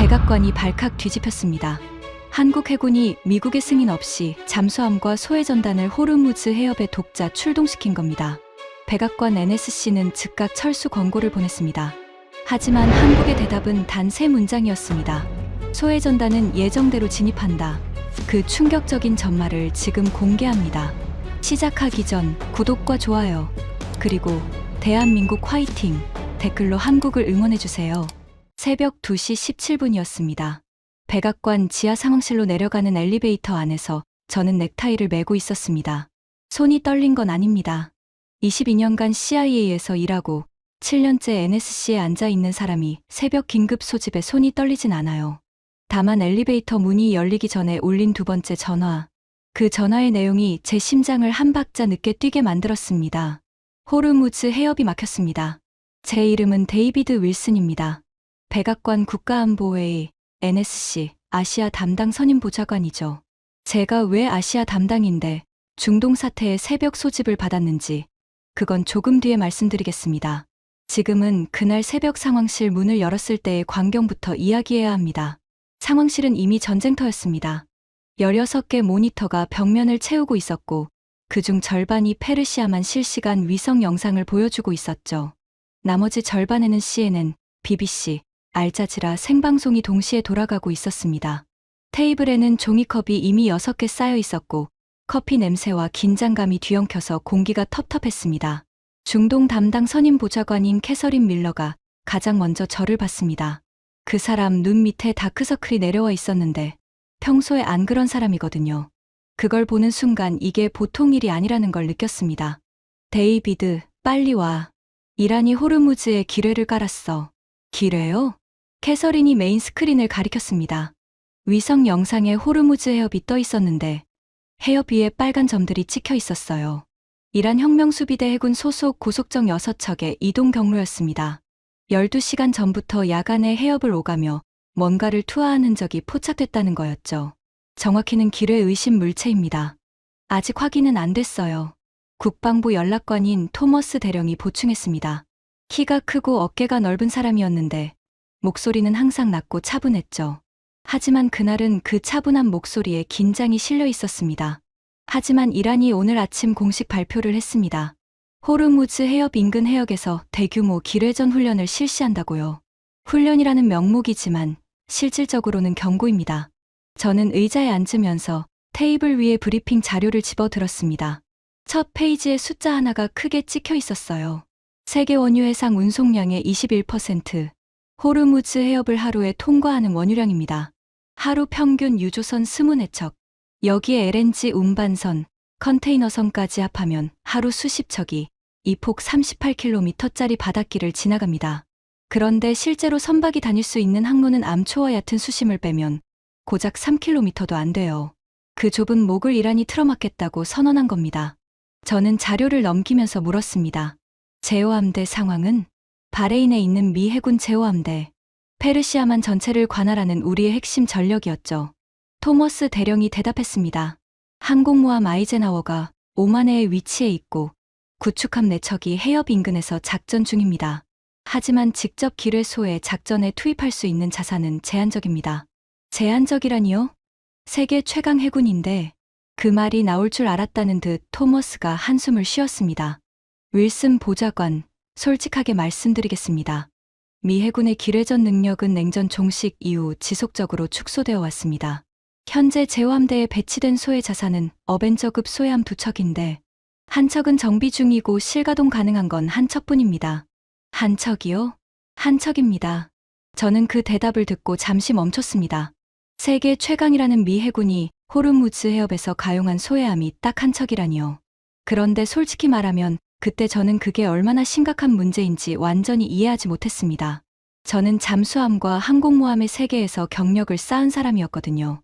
백악관이 발칵 뒤집혔습니다. 한국 해군이 미국의 승인 없이 잠수함과 소해전단을 호르무즈 해협에 독자 출동시킨 겁니다. 백악관 NSC는 즉각 철수 권고를 보냈습니다. 하지만 한국의 대답은 단 3문장이었습니다. 소해전단은 예정대로 진입한다. 그 충격적인 전말을 지금 공개합니다. 시작하기 전 구독과 좋아요, 그리고 대한민국 화이팅! 댓글로 한국을 응원해주세요. 새벽 2시 17분이었습니다. 백악관 지하 상황실로 내려가는 엘리베이터 안에서 저는 넥타이를 매고 있었습니다. 손이 떨린 건 아닙니다. 22년간 CIA에서 일하고 7년째 NSC에 앉아있는 사람이 새벽 긴급 소집에 손이 떨리진 않아요. 다만 엘리베이터 문이 열리기 전에 울린 두 번째 전화. 그 전화의 내용이 제 심장을 한 박자 늦게 뛰게 만들었습니다. 호르무즈 해협이 막혔습니다. 제 이름은 데이비드 윌슨입니다. 백악관 국가안보회의 NSC 아시아 담당 선임보좌관이죠. 제가 왜 아시아 담당인데 중동 사태의 새벽 소집을 받았는지 그건 조금 뒤에 말씀드리겠습니다. 지금은 그날 새벽 상황실 문을 열었을 때의 광경부터 이야기해야 합니다. 상황실은 이미 전쟁터였습니다. 16개 모니터가 벽면을 채우고 있었고 그중 절반이 페르시아만 실시간 위성 영상을 보여주고 있었죠. 나머지 절반에는 CNN, BBC, 알자지라 생방송이 동시에 돌아가고 있었습니다. 테이블에는 종이컵이 이미 6개 쌓여 있었고 커피 냄새와 긴장감이 뒤엉켜서 공기가 텁텁했습니다. 중동 담당 선임 보좌관인 캐서린 밀러가 가장 먼저 저를 봤습니다. 그 사람 눈 밑에 다크서클이 내려와 있었는데 평소에 안 그런 사람이거든요. 그걸 보는 순간 이게 보통 일이 아니라는 걸 느꼈습니다. 데이비드, 빨리 와. 이란이 호르무즈에 기뢰를 깔았어. 기뢰요? 캐서린이 메인 스크린을 가리켰습니다. 위성 영상에 호르무즈 해협이 떠 있었는데 해협 위에 빨간 점들이 찍혀 있었어요. 이란 혁명수비대 해군 소속 고속정 6척의 이동 경로였습니다. 12시간 전부터 야간에 해협을 오가며 뭔가를 투하하는 적이 포착됐다는 거였죠. 정확히는 기뢰 의심 물체입니다. 아직 확인은 안 됐어요. 국방부 연락관인 토머스 대령이 보충했습니다. 키가 크고 어깨가 넓은 사람이었는데 목소리는 항상 낮고 차분했죠. 하지만 그날은 그 차분한 목소리에 긴장이 실려 있었습니다. 하지만 이란이 오늘 아침 공식 발표를 했습니다. 호르무즈 해협 인근 해역에서 대규모 기뢰전 훈련을 실시한다고요. 훈련이라는 명목이지만 실질적으로는 경고입니다. 저는 의자에 앉으면서 테이블 위에 브리핑 자료를 집어들었습니다. 첫 페이지에 숫자 하나가 크게 찍혀 있었어요. 세계 원유 해상 운송량의 21%, 호르무즈 해협을 하루에 통과하는 원유량입니다. 하루 평균 유조선 20척, 여기에 LNG 운반선, 컨테이너선까지 합하면 하루 수십 척이 이 폭 38km짜리 바닷길을 지나갑니다. 그런데 실제로 선박이 다닐 수 있는 항로는 암초와 얕은 수심을 빼면 고작 3km도 안 돼요. 그 좁은 목을 이란이 틀어막겠다고 선언한 겁니다. 저는 자료를 넘기면서 물었습니다. 제호함대 상황은? 바레인에 있는 미 해군 제호함대, 페르시아만 전체를 관할하는 우리의 핵심 전력이었죠. 토머스 대령이 대답했습니다. 항공모함 아이젠하워가 오만해에 위치해 있고 구축함 4척이 해협 인근에서 작전 중입니다. 하지만 직접 기뢰소에 작전에 투입할 수 있는 자산은 제한적입니다. 제한적이라니요? 세계 최강 해군인데 그 말이 나올 줄 알았다는 듯 토머스가 한숨을 쉬었습니다. 윌슨 보좌관, 솔직하게 말씀드리겠습니다. 미 해군의 기뢰전 능력은 냉전 종식 이후 지속적으로 축소되어 왔습니다. 현재 제호함대에 배치된 소해 자산은 어벤져급 소해함 2척인데 한 척은 정비 중이고 실가동 가능한 건 한 척뿐입니다. 한 척이요? 한 척입니다. 저는 그 대답을 듣고 잠시 멈췄습니다. 세계 최강이라는 미 해군이 호르무즈 해협에서 가용한 소해함이 딱 한 척이라니요. 그런데 솔직히 말하면 그때 저는 그게 얼마나 심각한 문제인지 완전히 이해하지 못했습니다. 저는 잠수함과 항공모함의 세계에서 경력을 쌓은 사람이었거든요.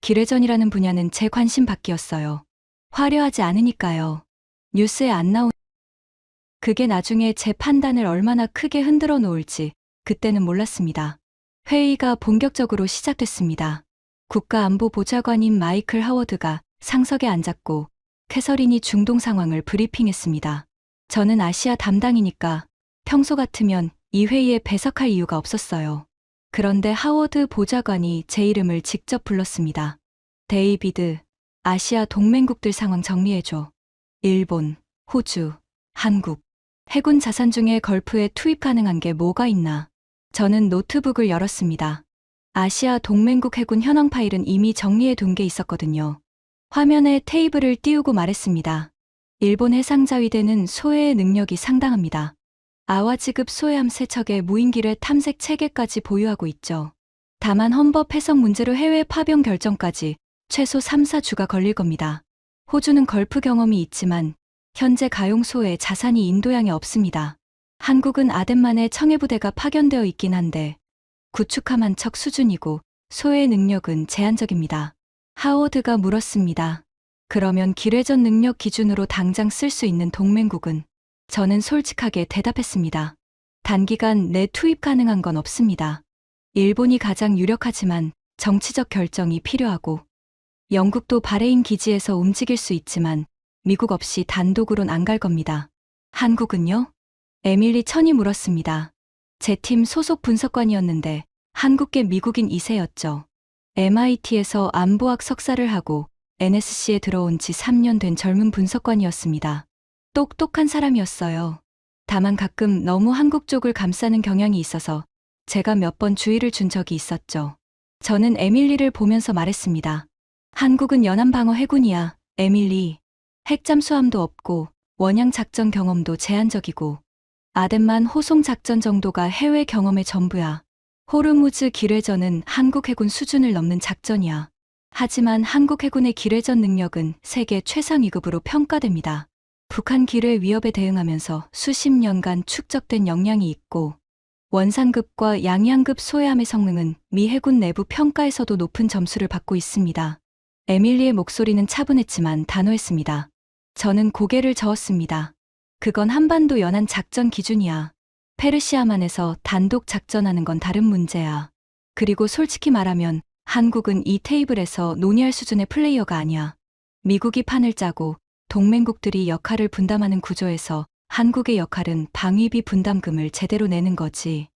기뢰전이라는 분야는 제 관심 밖이었어요. 화려하지 않으니까요. 뉴스에 안 나온 그게 나중에 제 판단을 얼마나 크게 흔들어 놓을지 그때는 몰랐습니다. 회의가 본격적으로 시작됐습니다. 국가안보보좌관인 마이클 하워드가 상석에 앉았고 캐서린이 중동 상황을 브리핑했습니다. 저는 아시아 담당이니까 평소 같으면 이 회의에 배석할 이유가 없었어요. 그런데 하워드 보좌관이 제 이름을 직접 불렀습니다. 데이비드, 아시아 동맹국들 상황 정리해줘. 일본, 호주, 한국. 해군 자산 중에 걸프에 투입 가능한 게 뭐가 있나? 저는 노트북을 열었습니다. 아시아 동맹국 해군 현황 파일은 이미 정리해 둔 게 있었거든요. 화면에 테이블을 띄우고 말했습니다. 일본 해상자위대는 소해의 능력이 상당합니다. 아와지급 소해함 3척의 무인기뢰 탐색 체계까지 보유하고 있죠. 다만 헌법 해석 문제로 해외 파병 결정까지 최소 3, 4주가 걸릴 겁니다. 호주는 걸프 경험이 있지만 현재 가용소에 자산이 인도양에 없습니다. 한국은 아덴만에 청해부대가 파견되어 있긴 한데 구축함 한 척 수준이고 소해의 능력은 제한적입니다. 하워드가 물었습니다. 그러면 기뢰전 능력 기준으로 당장 쓸 수 있는 동맹국은? 저는 솔직하게 대답했습니다. 단기간 내 투입 가능한 건 없습니다. 일본이 가장 유력하지만 정치적 결정이 필요하고 영국도 바레인 기지에서 움직일 수 있지만 미국 없이 단독으론 안 갈 겁니다. 한국은요? 에밀리 천이 물었습니다. 제 팀 소속 분석관이었는데 한국계 미국인 2세였죠. MIT에서 안보학 석사를 하고 NSC에 들어온 지 3년 된 젊은 분석관이었습니다. 똑똑한 사람이었어요. 다만 가끔 너무 한국 쪽을 감싸는 경향이 있어서 제가 몇 번 주의를 준 적이 있었죠. 저는 에밀리를 보면서 말했습니다. 한국은 연안방어 해군이야, 에밀리. 핵잠수함도 없고 원양 작전 경험도 제한적이고 아덴만 호송 작전 정도가 해외 경험의 전부야. 호르무즈 기뢰전은 한국 해군 수준을 넘는 작전이야. 하지만 한국 해군의 기뢰전 능력은 세계 최상 위급으로 평가됩니다. 북한 기뢰 위협에 대응하면서 수십 년간 축적된 역량이 있고 원상급과 양양급 소해함의 성능은 미 해군 내부 평가에서도 높은 점수를 받고 있습니다. 에밀리의 목소리는 차분했지만 단호했습니다. 저는 고개를 저었습니다. 그건 한반도 연안 작전 기준이야. 페르시아만에서 단독 작전하는 건 다른 문제야. 그리고 솔직히 말하면 한국은 이 테이블에서 논의할 수준의 플레이어가 아니야. 미국이 판을 짜고 동맹국들이 역할을 분담하는 구조에서 한국의 역할은 방위비 분담금을 제대로 내는 거지.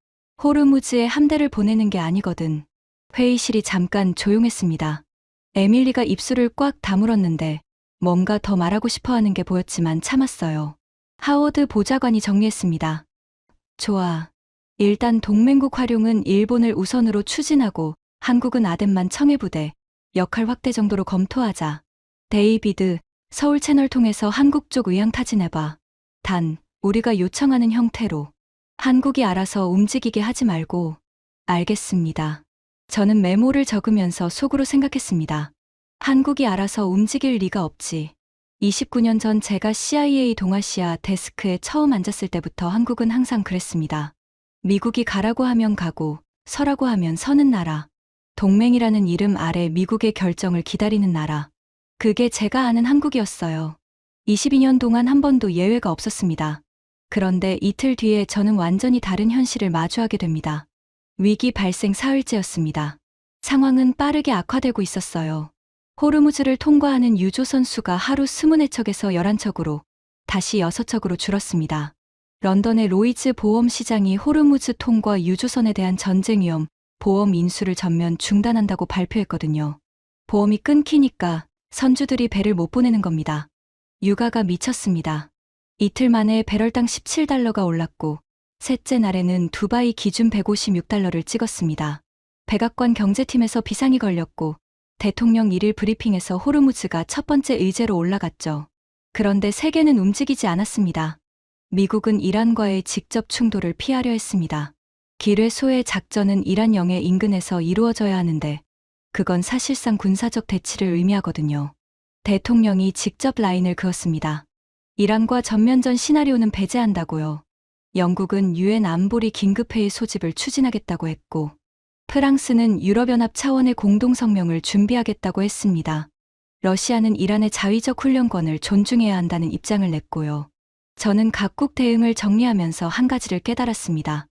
호르무즈에 함대를 보내는 게 아니거든. 회의실이 잠깐 조용했습니다. 에밀리가 입술을 꽉 다물었는데 뭔가 더 말하고 싶어 하는 게 보였지만 참았어요. 하워드 보좌관이 정리했습니다. 좋아. 일단 동맹국 활용은 일본을 우선으로 추진하고 한국은 아덴만 청해부대, 역할 확대 정도로 검토하자. 데이비드, 서울 채널 통해서 한국 쪽 의향 타진해봐. 단, 우리가 요청하는 형태로. 한국이 알아서 움직이게 하지 말고. 알겠습니다. 저는 메모를 적으면서 속으로 생각했습니다. 한국이 알아서 움직일 리가 없지. 29년 전 제가 CIA 동아시아 데스크에 처음 앉았을 때부터 한국은 항상 그랬습니다. 미국이 가라고 하면 가고 서라고 하면 서는 나라. 동맹이라는 이름 아래 미국의 결정을 기다리는 나라. 그게 제가 아는 한국이었어요. 22년 동안 한 번도 예외가 없었습니다. 그런데 이틀 뒤에 저는 완전히 다른 현실을 마주하게 됩니다. 위기 발생 사흘째였습니다. 상황은 빠르게 악화되고 있었어요. 호르무즈를 통과하는 유조선 수가 하루 20척에서 11척으로 다시 6척으로 줄었습니다. 런던의 로이즈 보험 시장이 호르무즈 통과 유조선에 대한 전쟁 위험, 보험 인수를 전면 중단한다고 발표했거든요. 보험이 끊기니까 선주들이 배를 못 보내는 겁니다. 유가가 미쳤습니다. 이틀 만에 배럴당 17달러가 올랐고 셋째 날에는 두바이 기준 156달러를 찍었습니다. 백악관 경제팀에서 비상이 걸렸고 대통령 1일 브리핑에서 호르무즈가 첫 번째 의제로 올라갔죠. 그런데 세계는 움직이지 않았습니다. 미국은 이란과의 직접 충돌을 피하려 했습니다. 기뢰 소해 작전은 이란 영해 인근에서 이루어져야 하는데 그건 사실상 군사적 대치를 의미하거든요. 대통령이 직접 라인을 그었습니다. 이란과 전면전 시나리오는 배제한다고요. 영국은 유엔 안보리 긴급회의 소집을 추진하겠다고 했고 프랑스는 유럽연합 차원의 공동성명을 준비하겠다고 했습니다. 러시아는 이란의 자위적 훈련권을 존중해야 한다는 입장을 냈고요. 저는 각국 대응을 정리하면서 한 가지를 깨달았습니다.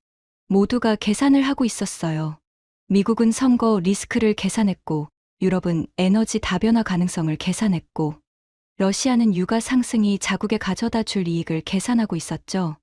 모두가 계산을 하고 있었어요. 미국은 선거 리스크를 계산했고 유럽은 에너지 다변화 가능성을 계산했고 러시아는 유가 상승이 자국에 가져다 줄 이익을 계산하고 있었죠.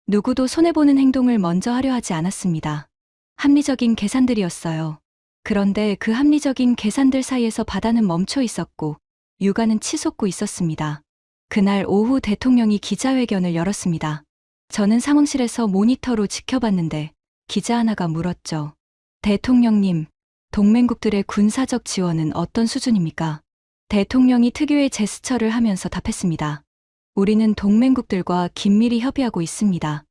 누구도 손해보는 행동을 먼저 하려 하지 않았습니다. 합리적인 계산들이었어요. 그런데 그 합리적인 계산들 사이에서 바다는 멈춰 있었고 육아는 치솟고 있었습니다. 그날 오후 대통령이 기자회견을 열었습니다. 저는 상황실에서 모니터로 지켜봤는데 기자 하나가 물었죠. 대통령님, 동맹국들의 군사적 지원은 어떤 수준입니까? 대통령이 특유의 제스처를 하면서 답했습니다. 우리는 동맹국들과 긴밀히 협의하고 있습니다.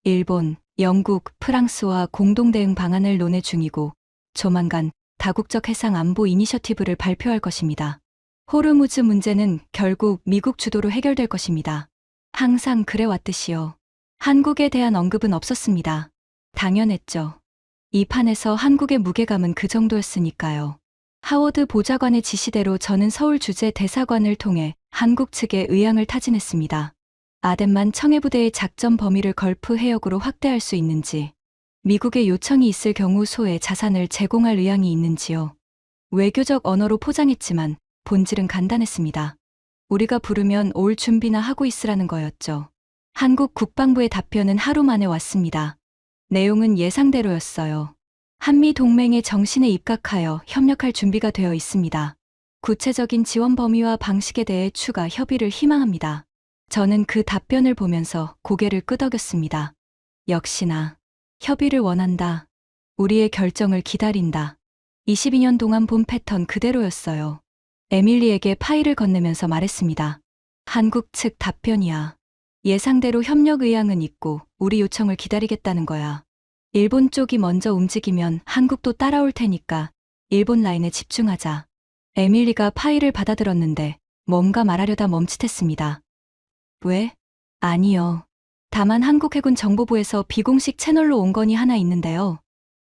일본, 영국, 프랑스와 공동 대응 방안을 논의 중이고 조만간 다국적 해상 안보 이니셔티브를 발표할 것입니다. 호르무즈 문제는 결국 미국 주도로 해결될 것입니다. 항상 그래왔듯이요. 한국에 대한 언급은 없었습니다. 당연했죠. 이 판에서 한국의 무게감은 그 정도였으니까요. 하워드 보좌관의 지시대로 저는 서울 주재 대사관을 통해 한국 측에 의향을 타진했습니다. 아덴만 청해부대의 작전 범위를 걸프 해역으로 확대할 수 있는지, 미국의 요청이 있을 경우 소의 자산을 제공할 의향이 있는지요. 외교적 언어로 포장했지만 본질은 간단했습니다. 우리가 부르면 올 준비나 하고 있으라는 거였죠. 한국 국방부의 답변은 하루 만에 왔습니다. 내용은 예상대로였어요. 한미 동맹의 정신에 입각하여 협력할 준비가 되어 있습니다. 구체적인 지원 범위와 방식에 대해 추가 협의를 희망합니다. 저는 그 답변을 보면서 고개를 끄덕였습니다. 역시나 협의를 원한다. 우리의 결정을 기다린다. 22년 동안 본 패턴 그대로였어요. 에밀리에게 파일을 건네면서 말했습니다. 한국 측 답변이야. 예상대로 협력 의향은 있고 우리 요청을 기다리겠다는 거야. 일본 쪽이 먼저 움직이면 한국도 따라올 테니까 일본 라인에 집중하자. 에밀리가 파일을 받아들었는데 뭔가 말하려다 멈칫했습니다. 왜? 아니요. 다만 한국해군 정보부에서 비공식 채널로 온 건이 하나 있는데요.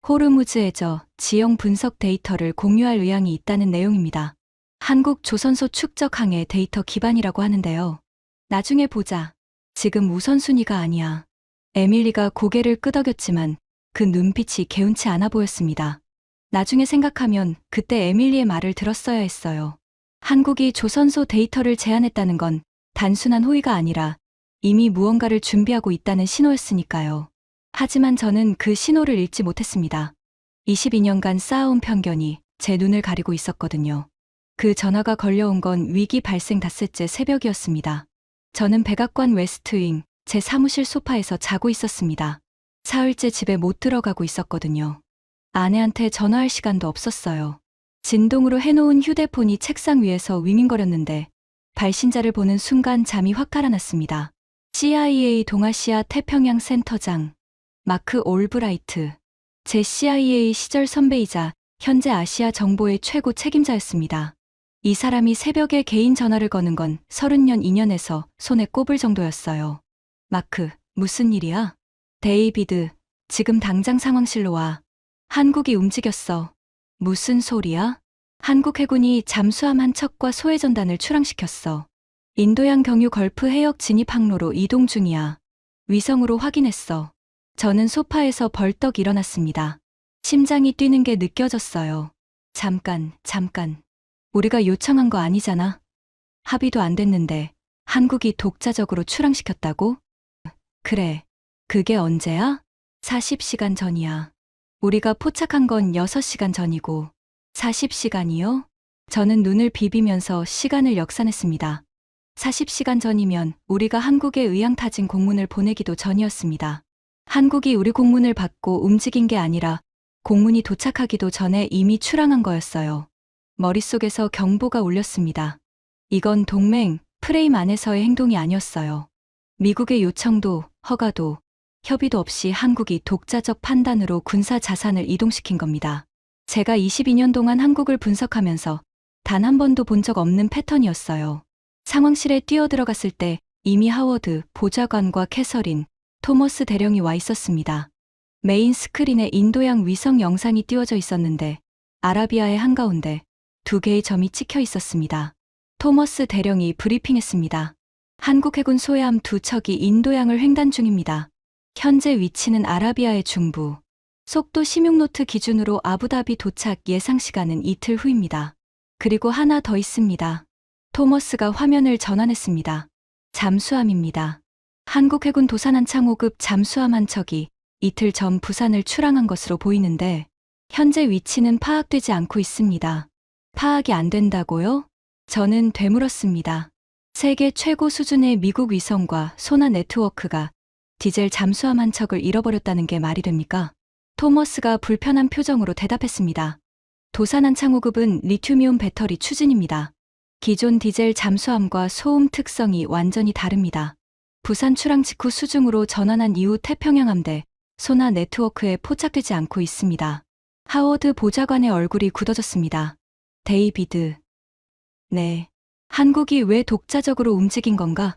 호르무즈해저 지형 분석 데이터를 공유할 의향이 있다는 내용입니다. 한국 조선소 축적 항해 데이터 기반이라고 하는데요. 나중에 보자. 지금 우선순위가 아니야. 에밀리가 고개를 끄덕였지만 그 눈빛이 개운치 않아 보였습니다. 나중에 생각하면 그때 에밀리의 말을 들었어야 했어요. 한국이 조선소 데이터를 제안했다는 건 단순한 호의가 아니라 이미 무언가를 준비하고 있다는 신호였으니까요. 하지만 저는 그 신호를 읽지 못했습니다. 22년간 쌓아온 편견이 제 눈을 가리고 있었거든요. 그 전화가 걸려온 건 위기 발생 닷새째 새벽이었습니다. 저는 백악관 웨스트윙 제 사무실 소파에서 자고 있었습니다. 사흘째 집에 못 들어가고 있었거든요. 아내한테 전화할 시간도 없었어요. 진동으로 해놓은 휴대폰이 책상 위에서 윙윙거렸는데 발신자를 보는 순간 잠이 확 달아났습니다. CIA 동아시아 태평양 센터장 마크 올브라이트. 제 CIA 시절 선배이자 현재 아시아 정보의 최고 책임자였습니다. 이 사람이 새벽에 개인 전화를 거는 건 30년 인연에서 손에 꼽을 정도였어요. 마크, 무슨 일이야? 데이비드, 지금 당장 상황실로 와. 한국이 움직였어. 무슨 소리야? 한국 해군이 잠수함 한 척과 소해전단을 출항시켰어. 인도양 경유 걸프 해역 진입 항로로 이동 중이야. 위성으로 확인했어. 저는 소파에서 벌떡 일어났습니다. 심장이 뛰는 게 느껴졌어요. 잠깐. 우리가 요청한 거 아니잖아. 합의도 안 됐는데 한국이 독자적으로 출항시켰다고? 그래. 그게 언제야? 40시간 전이야. 우리가 포착한 건 6시간 전이고 40시간이요? 저는 눈을 비비면서 시간을 역산했습니다. 40시간 전이면 우리가 한국에 의향 타진 공문을 보내기도 전이었습니다. 한국이 우리 공문을 받고 움직인 게 아니라 공문이 도착하기도 전에 이미 출항한 거였어요. 머릿속에서 경보가 울렸습니다. 이건 동맹 프레임 안에서의 행동이 아니었어요. 미국의 요청도 허가도 협의도 없이 한국이 독자적 판단으로 군사 자산을 이동시킨 겁니다. 제가 22년 동안 한국을 분석하면서 단 한 번도 본 적 없는 패턴이었어요. 상황실에 뛰어들어갔을 때 이미 하워드 보좌관과 캐서린, 토머스 대령이 와 있었습니다. 메인 스크린에 인도양 위성 영상이 띄워져 있었는데 아라비아의 한가운데 2개의 점이 찍혀 있었습니다. 토머스 대령이 브리핑했습니다. 한국 해군 소해함 2척이 인도양을 횡단 중입니다. 현재 위치는 아라비아의 중부. 속도 16노트 기준으로 아부다비 도착 예상 시간은 이틀 후입니다. 그리고 하나 더 있습니다. 토머스가 화면을 전환했습니다. 잠수함입니다. 한국 해군 도산 한창 5급 잠수함 한 척이 이틀 전 부산을 출항한 것으로 보이는데 현재 위치는 파악되지 않고 있습니다. 파악이 안 된다고요? 저는 되물었습니다. 세계 최고 수준의 미국 위성과 소나 네트워크가 디젤 잠수함 한 척을 잃어버렸다는 게 말이 됩니까? 토머스가 불편한 표정으로 대답했습니다. 도산 한창호급은 리튬이온 배터리 추진입니다. 기존 디젤 잠수함과 소음 특성이 완전히 다릅니다. 부산 출항 직후 수중으로 전환한 이후 태평양 함대 소나 네트워크에 포착되지 않고 있습니다. 하워드 보좌관의 얼굴이 굳어졌습니다. 데이비드. 네. 한국이 왜 독자적으로 움직인 건가?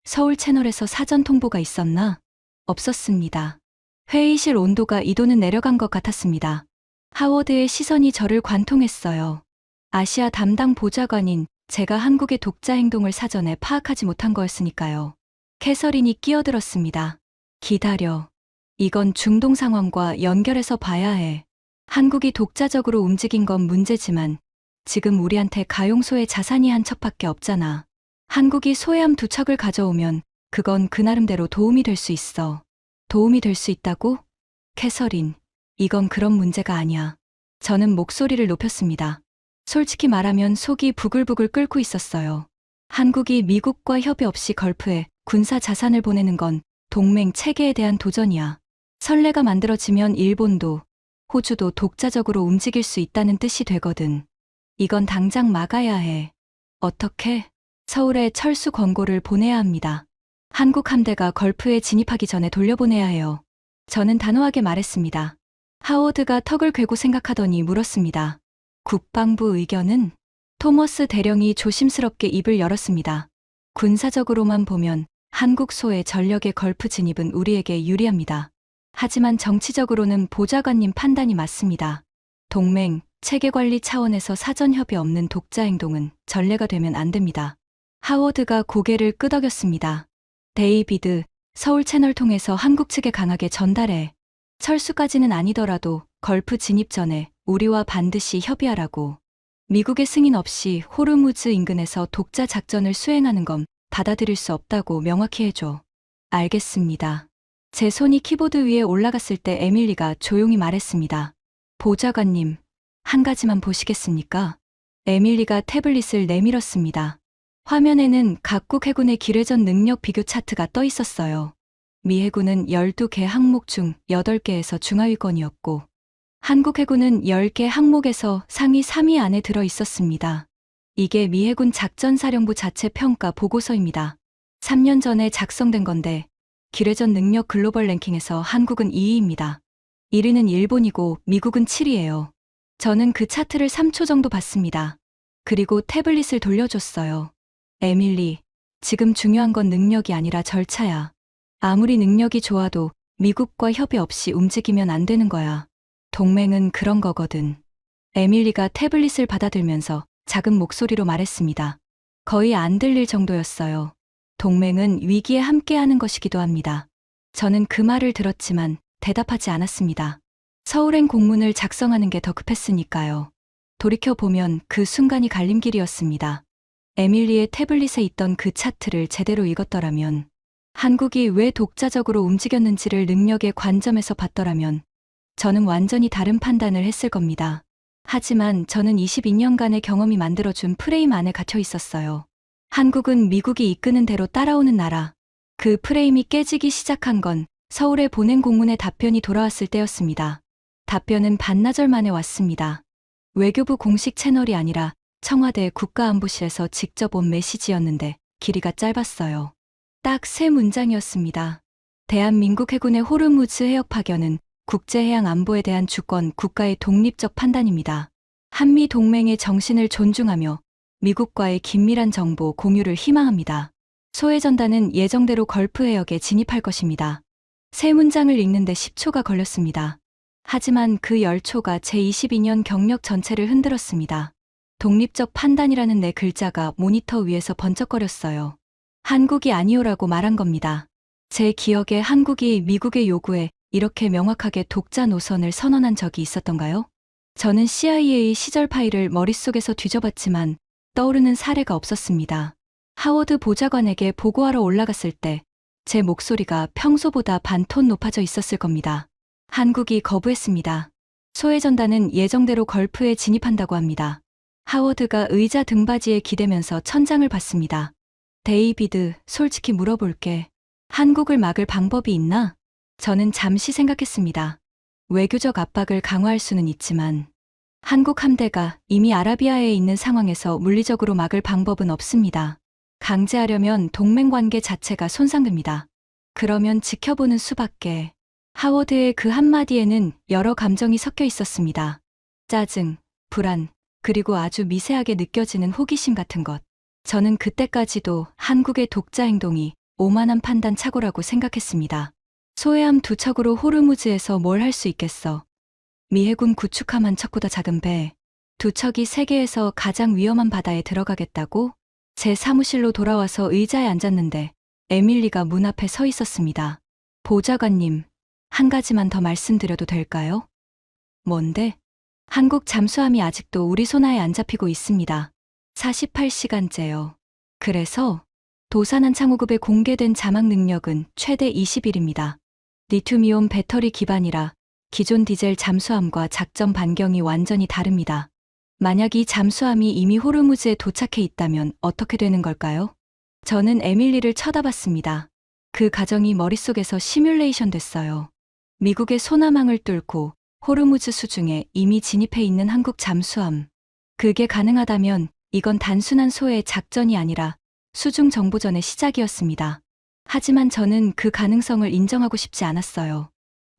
서울 채널에서 사전 통보가 있었나? 없었습니다. 회의실 온도가 2도는 내려간 것 같았습니다. 하워드의 시선이 저를 관통했어요. 아시아 담당 보좌관인 제가 한국의 독자 행동을 사전에 파악하지 못한 거였으니까요. 캐서린이 끼어들었습니다. 기다려. 이건 중동 상황과 연결해서 봐야 해. 한국이 독자적으로 움직인 건 문제지만 지금 우리한테 가용소의 자산이 한 척밖에 없잖아. 한국이 소해함 2척을 가져오면 그건 그 나름대로 도움이 될 수 있어. 도움이 될 수 있다고? 캐서린, 이건 그런 문제가 아니야. 저는 목소리를 높였습니다. 솔직히 말하면 속이 부글부글 끓고 있었어요. 한국이 미국과 협의 없이 걸프에 군사 자산을 보내는 건 동맹 체계에 대한 도전이야. 선례가 만들어지면 일본도, 호주도 독자적으로 움직일 수 있다는 뜻이 되거든. 이건 당장 막아야 해. 어떻게? 서울에 철수 권고를 보내야 합니다. 한국 함대가 걸프에 진입하기 전에 돌려보내야 해요. 저는 단호하게 말했습니다. 하워드가 턱을 괴고 생각하더니 물었습니다. 국방부 의견은? 토머스 대령이 조심스럽게 입을 열었습니다. 군사적으로만 보면 한국 소의 전력의 걸프 진입은 우리에게 유리합니다. 하지만 정치적으로는 보좌관님 판단이 맞습니다. 동맹, 체계관리 차원에서 사전 협의 없는 독자 행동은 전례가 되면 안 됩니다. 하워드가 고개를 끄덕였습니다. 데이비드, 서울 채널 통해서 한국 측에 강하게 전달해. 철수까지는 아니더라도 걸프 진입 전에 우리와 반드시 협의하라고. 미국의 승인 없이 호르무즈 인근에서 독자 작전을 수행하는 건 받아들일 수 없다고 명확히 해줘. 알겠습니다. 제 손이 키보드 위에 올라갔을 때 에밀리가 조용히 말했습니다. 보좌관님, 한 가지만 보시겠습니까? 에밀리가 태블릿을 내밀었습니다. 화면에는 각국 해군의 기뢰전 능력 비교 차트가 떠 있었어요. 미 해군은 12개 항목 중 8개에서 중하위권이었고 한국 해군은 10개 항목에서 상위 3위 안에 들어 있었습니다. 이게 미 해군 작전사령부 자체 평가 보고서입니다. 3년 전에 작성된 건데 기뢰전 능력 글로벌 랭킹에서 한국은 2위입니다. 1위는 일본이고 미국은 7위예요. 저는 그 차트를 3초 정도 봤습니다. 그리고 태블릿을 돌려줬어요. 에밀리, 지금 중요한 건 능력이 아니라 절차야. 아무리 능력이 좋아도 미국과 협의 없이 움직이면 안 되는 거야. 동맹은 그런 거거든. 에밀리가 태블릿을 받아들면서 작은 목소리로 말했습니다. 거의 안 들릴 정도였어요. 동맹은 위기에 함께하는 것이기도 합니다. 저는 그 말을 들었지만 대답하지 않았습니다. 서울행 공문을 작성하는 게 더 급했으니까요. 돌이켜보면 그 순간이 갈림길이었습니다. 에밀리의 태블릿에 있던 그 차트를 제대로 읽었더라면, 한국이 왜 독자적으로 움직였는지를 능력의 관점에서 봤더라면 저는 완전히 다른 판단을 했을 겁니다. 하지만 저는 22년간의 경험이 만들어준 프레임 안에 갇혀 있었어요. 한국은 미국이 이끄는 대로 따라오는 나라. 그 프레임이 깨지기 시작한 건 서울에 보낸 공문의 답변이 돌아왔을 때였습니다. 답변은 반나절 만에 왔습니다. 외교부 공식 채널이 아니라 청와대 국가안보실에서 직접 온 메시지였는데 길이가 짧았어요. 딱 3문장이었습니다. 대한민국 해군의 호르무즈 해역 파견은 국제해양 안보에 대한 주권 국가의 독립적 판단입니다. 한미 동맹의 정신을 존중하며 미국과의 긴밀한 정보 공유를 희망합니다. 소해전단은 예정대로 걸프 해역에 진입할 것입니다. 3문장을 읽는데 10초가 걸렸습니다. 하지만 그 10초가 제 22년 경력 전체를 흔들었습니다. 독립적 판단이라는 네 글자가 모니터 위에서 번쩍거렸어요. 한국이 아니오라고 말한 겁니다. 제 기억에 한국이 미국의 요구에 이렇게 명확하게 독자 노선을 선언한 적이 있었던가요? 저는 CIA 시절 파일을 머릿속에서 뒤져봤지만 떠오르는 사례가 없었습니다. 하워드 보좌관에게 보고하러 올라갔을 때 제 목소리가 평소보다 반 톤 높아져 있었을 겁니다. 한국이 거부했습니다. 소외전단은 예정대로 걸프에 진입한다고 합니다. 하워드가 의자 등받이에 기대면서 천장을 봤습니다. 데이비드, 솔직히 물어볼게. 한국을 막을 방법이 있나? 저는 잠시 생각했습니다. 외교적 압박을 강화할 수는 있지만 한국 함대가 이미 아라비아에 있는 상황에서 물리적으로 막을 방법은 없습니다. 강제하려면 동맹 관계 자체가 손상됩니다. 그러면 지켜보는 수밖에. 하워드의 그 한마디에는 여러 감정이 섞여 있었습니다. 짜증, 불안, 그리고 아주 미세하게 느껴지는 호기심 같은 것. 저는 그때까지도 한국의 독자 행동이 오만한 판단 착오라고 생각했습니다. 소해함 두 척으로 호르무즈에서 뭘 할 수 있겠어. 미 해군 구축함 한 척보다 작은 배, 두 척이 세계에서 가장 위험한 바다에 들어가겠다고? 제 사무실로 돌아와서 의자에 앉았는데 에밀리가 문 앞에 서 있었습니다. 보좌관님, 한 가지만 더 말씀드려도 될까요? 뭔데? 한국 잠수함이 아직도 우리 손아에 안 잡히고 있습니다. 48시간째요. 그래서 도산한 창호급에 공개된 자막 능력은 최대 20일입니다. 리튬이온 배터리 기반이라 기존 디젤 잠수함과 작전 반경이 완전히 다릅니다. 만약 이 잠수함이 이미 호르무즈에 도착해 있다면 어떻게 되는 걸까요? 저는 에밀리를 쳐다봤습니다. 그 가정이 머릿속에서 시뮬레이션 됐어요. 미국의 소나망을 뚫고 호르무즈 수중에 이미 진입해 있는 한국 잠수함. 그게 가능하다면 이건 단순한 소외 작전이 아니라 수중 정보전의 시작이었습니다. 하지만 저는 그 가능성을 인정하고 싶지 않았어요.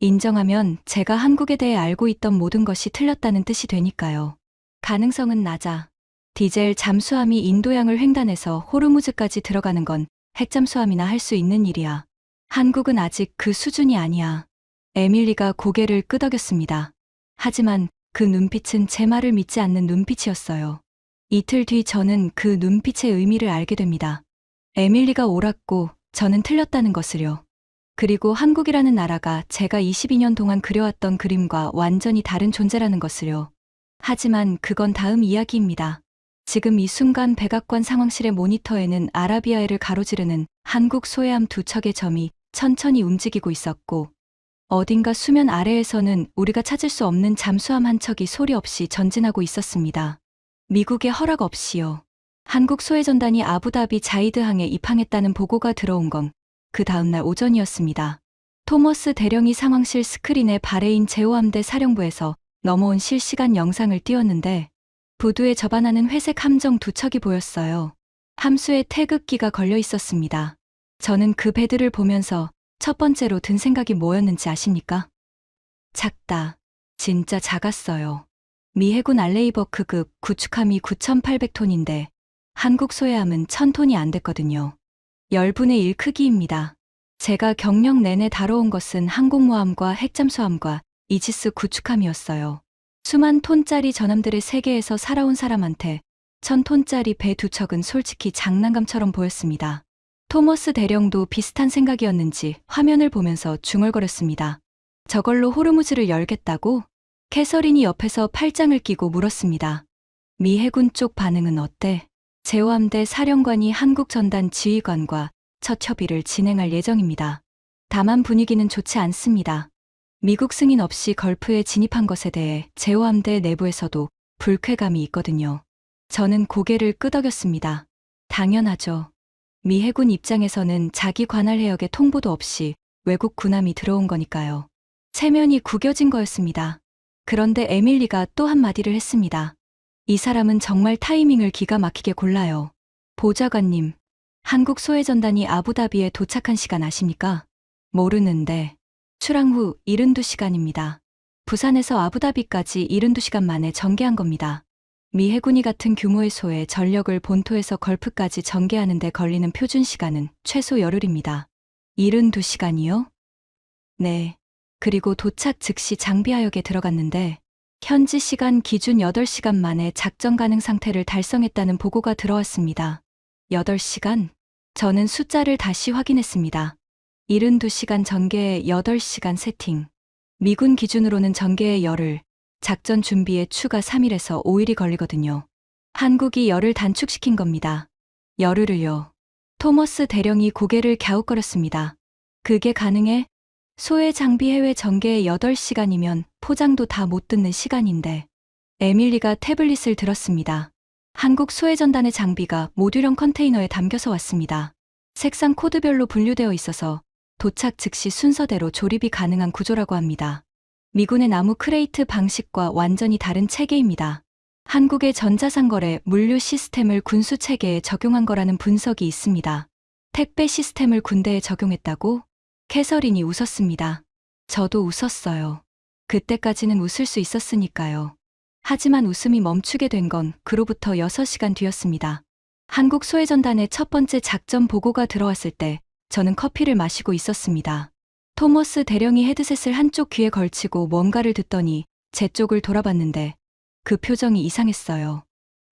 인정하면 제가 한국에 대해 알고 있던 모든 것이 틀렸다는 뜻이 되니까요. 가능성은 낮아. 디젤 잠수함이 인도양을 횡단해서 호르무즈까지 들어가는 건 핵잠수함이나 할 수 있는 일이야. 한국은 아직 그 수준이 아니야. 에밀리가 고개를 끄덕였습니다. 하지만 그 눈빛은 제 말을 믿지 않는 눈빛이었어요. 이틀 뒤 저는 그 눈빛의 의미를 알게 됩니다. 에밀리가 옳았고 저는 틀렸다는 것을요. 그리고 한국이라는 나라가 제가 22년 동안 그려왔던 그림과 완전히 다른 존재라는 것을요. 하지만 그건 다음 이야기입니다. 지금 이 순간 백악관 상황실의 모니터에는 아라비아해를 가로지르는 한국 소해함 두 척의 점이 천천히 움직이고 있었고 어딘가 수면 아래에서는 우리가 찾을 수 없는 잠수함 한 척이 소리 없이 전진하고 있었습니다. 미국의 허락 없이요. 한국 소해전단이 아부다비 자이드항에 입항했다는 보고가 들어온 건 그 다음날 오전이었습니다. 토머스 대령이 상황실 스크린에 바레인 제호함대 사령부에서 넘어온 실시간 영상을 띄웠는데 부두에 접안하는 회색 함정 두 척이 보였어요. 함수에 태극기가 걸려 있었습니다. 저는 그 배들을 보면서 첫 번째로 든 생각이 뭐였는지 아십니까? 작다. 진짜 작았어요. 미 해군 알레이버크급 구축함이 9,800톤인데 한국 소해함은 1,000톤이 안 됐거든요. 10분의 1 크기입니다. 제가 경력 내내 다뤄온 것은 항공모함과 핵잠수함과 이지스 구축함이었어요. 수만 톤짜리 전함들의 세계에서 살아온 사람한테 1,000톤짜리 배 두 척은 솔직히 장난감처럼 보였습니다. 토머스 대령도 비슷한 생각이었는지 화면을 보면서 중얼거렸습니다. 저걸로 호르무즈를 열겠다고? 캐서린이 옆에서 팔짱을 끼고 물었습니다. 미 해군 쪽 반응은 어때? 제호함대 사령관이 한국 전단 지휘관과 첫 협의를 진행할 예정입니다. 다만 분위기는 좋지 않습니다. 미국 승인 없이 걸프에 진입한 것에 대해 제호함대 내부에서도 불쾌감이 있거든요. 저는 고개를 끄덕였습니다. 당연하죠. 미 해군 입장에서는 자기 관할 해역에 통보도 없이 외국 군함이 들어온 거니까요. 체면이 구겨진 거였습니다. 그런데 에밀리가 또 한마디를 했습니다. 이 사람은 정말 타이밍을 기가 막히게 골라요. 보좌관님, 한국 소해전단이 아부다비에 도착한 시간 아십니까? 모르는데 출항 후 72시간입니다. 부산에서 아부다비까지 72시간 만에 전개한 겁니다. 미 해군이 같은 규모의 소에 전력을 본토에서 걸프까지 전개하는 데 걸리는 표준 시간은 최소 열흘입니다. 72시간이요? 네. 그리고 도착 즉시 장비하역에 들어갔는데 현지 시간 기준 8시간 만에 작전 가능 상태를 달성했다는 보고가 들어왔습니다. 8시간? 저는 숫자를 다시 확인했습니다. 72시간 전개에 8시간 세팅. 미군 기준으로는 전개에 열흘, 작전 준비에 추가 3일에서 5일이 걸리거든요. 한국이 열흘 단축시킨 겁니다. 열흘을요. 토머스 대령이 고개를 갸웃거렸습니다. 그게 가능해? 소해 장비 해외 전개에 8시간이면 포장도 다 못 듣는 시간인데. 에밀리가 태블릿을 들었습니다. 한국 소해전단의 장비가 모듈형 컨테이너에 담겨서 왔습니다. 색상 코드별로 분류되어 있어서 도착 즉시 순서대로 조립이 가능한 구조라고 합니다. 미군의 나무 크레이트 방식과 완전히 다른 체계입니다. 한국의 전자상거래 물류 시스템을 군수 체계에 적용한 거라는 분석이 있습니다. 택배 시스템을 군대에 적용했다고? 캐서린이 웃었습니다. 저도 웃었어요. 그때까지는 웃을 수 있었으니까요. 하지만 웃음이 멈추게 된 건 그로부터 6시간 뒤였습니다. 한국 소해전단의 첫 번째 작전 보고가 들어왔을 때 저는 커피를 마시고 있었습니다. 토머스 대령이 헤드셋을 한쪽 귀에 걸치고 뭔가를 듣더니 제 쪽을 돌아봤는데 그 표정이 이상했어요.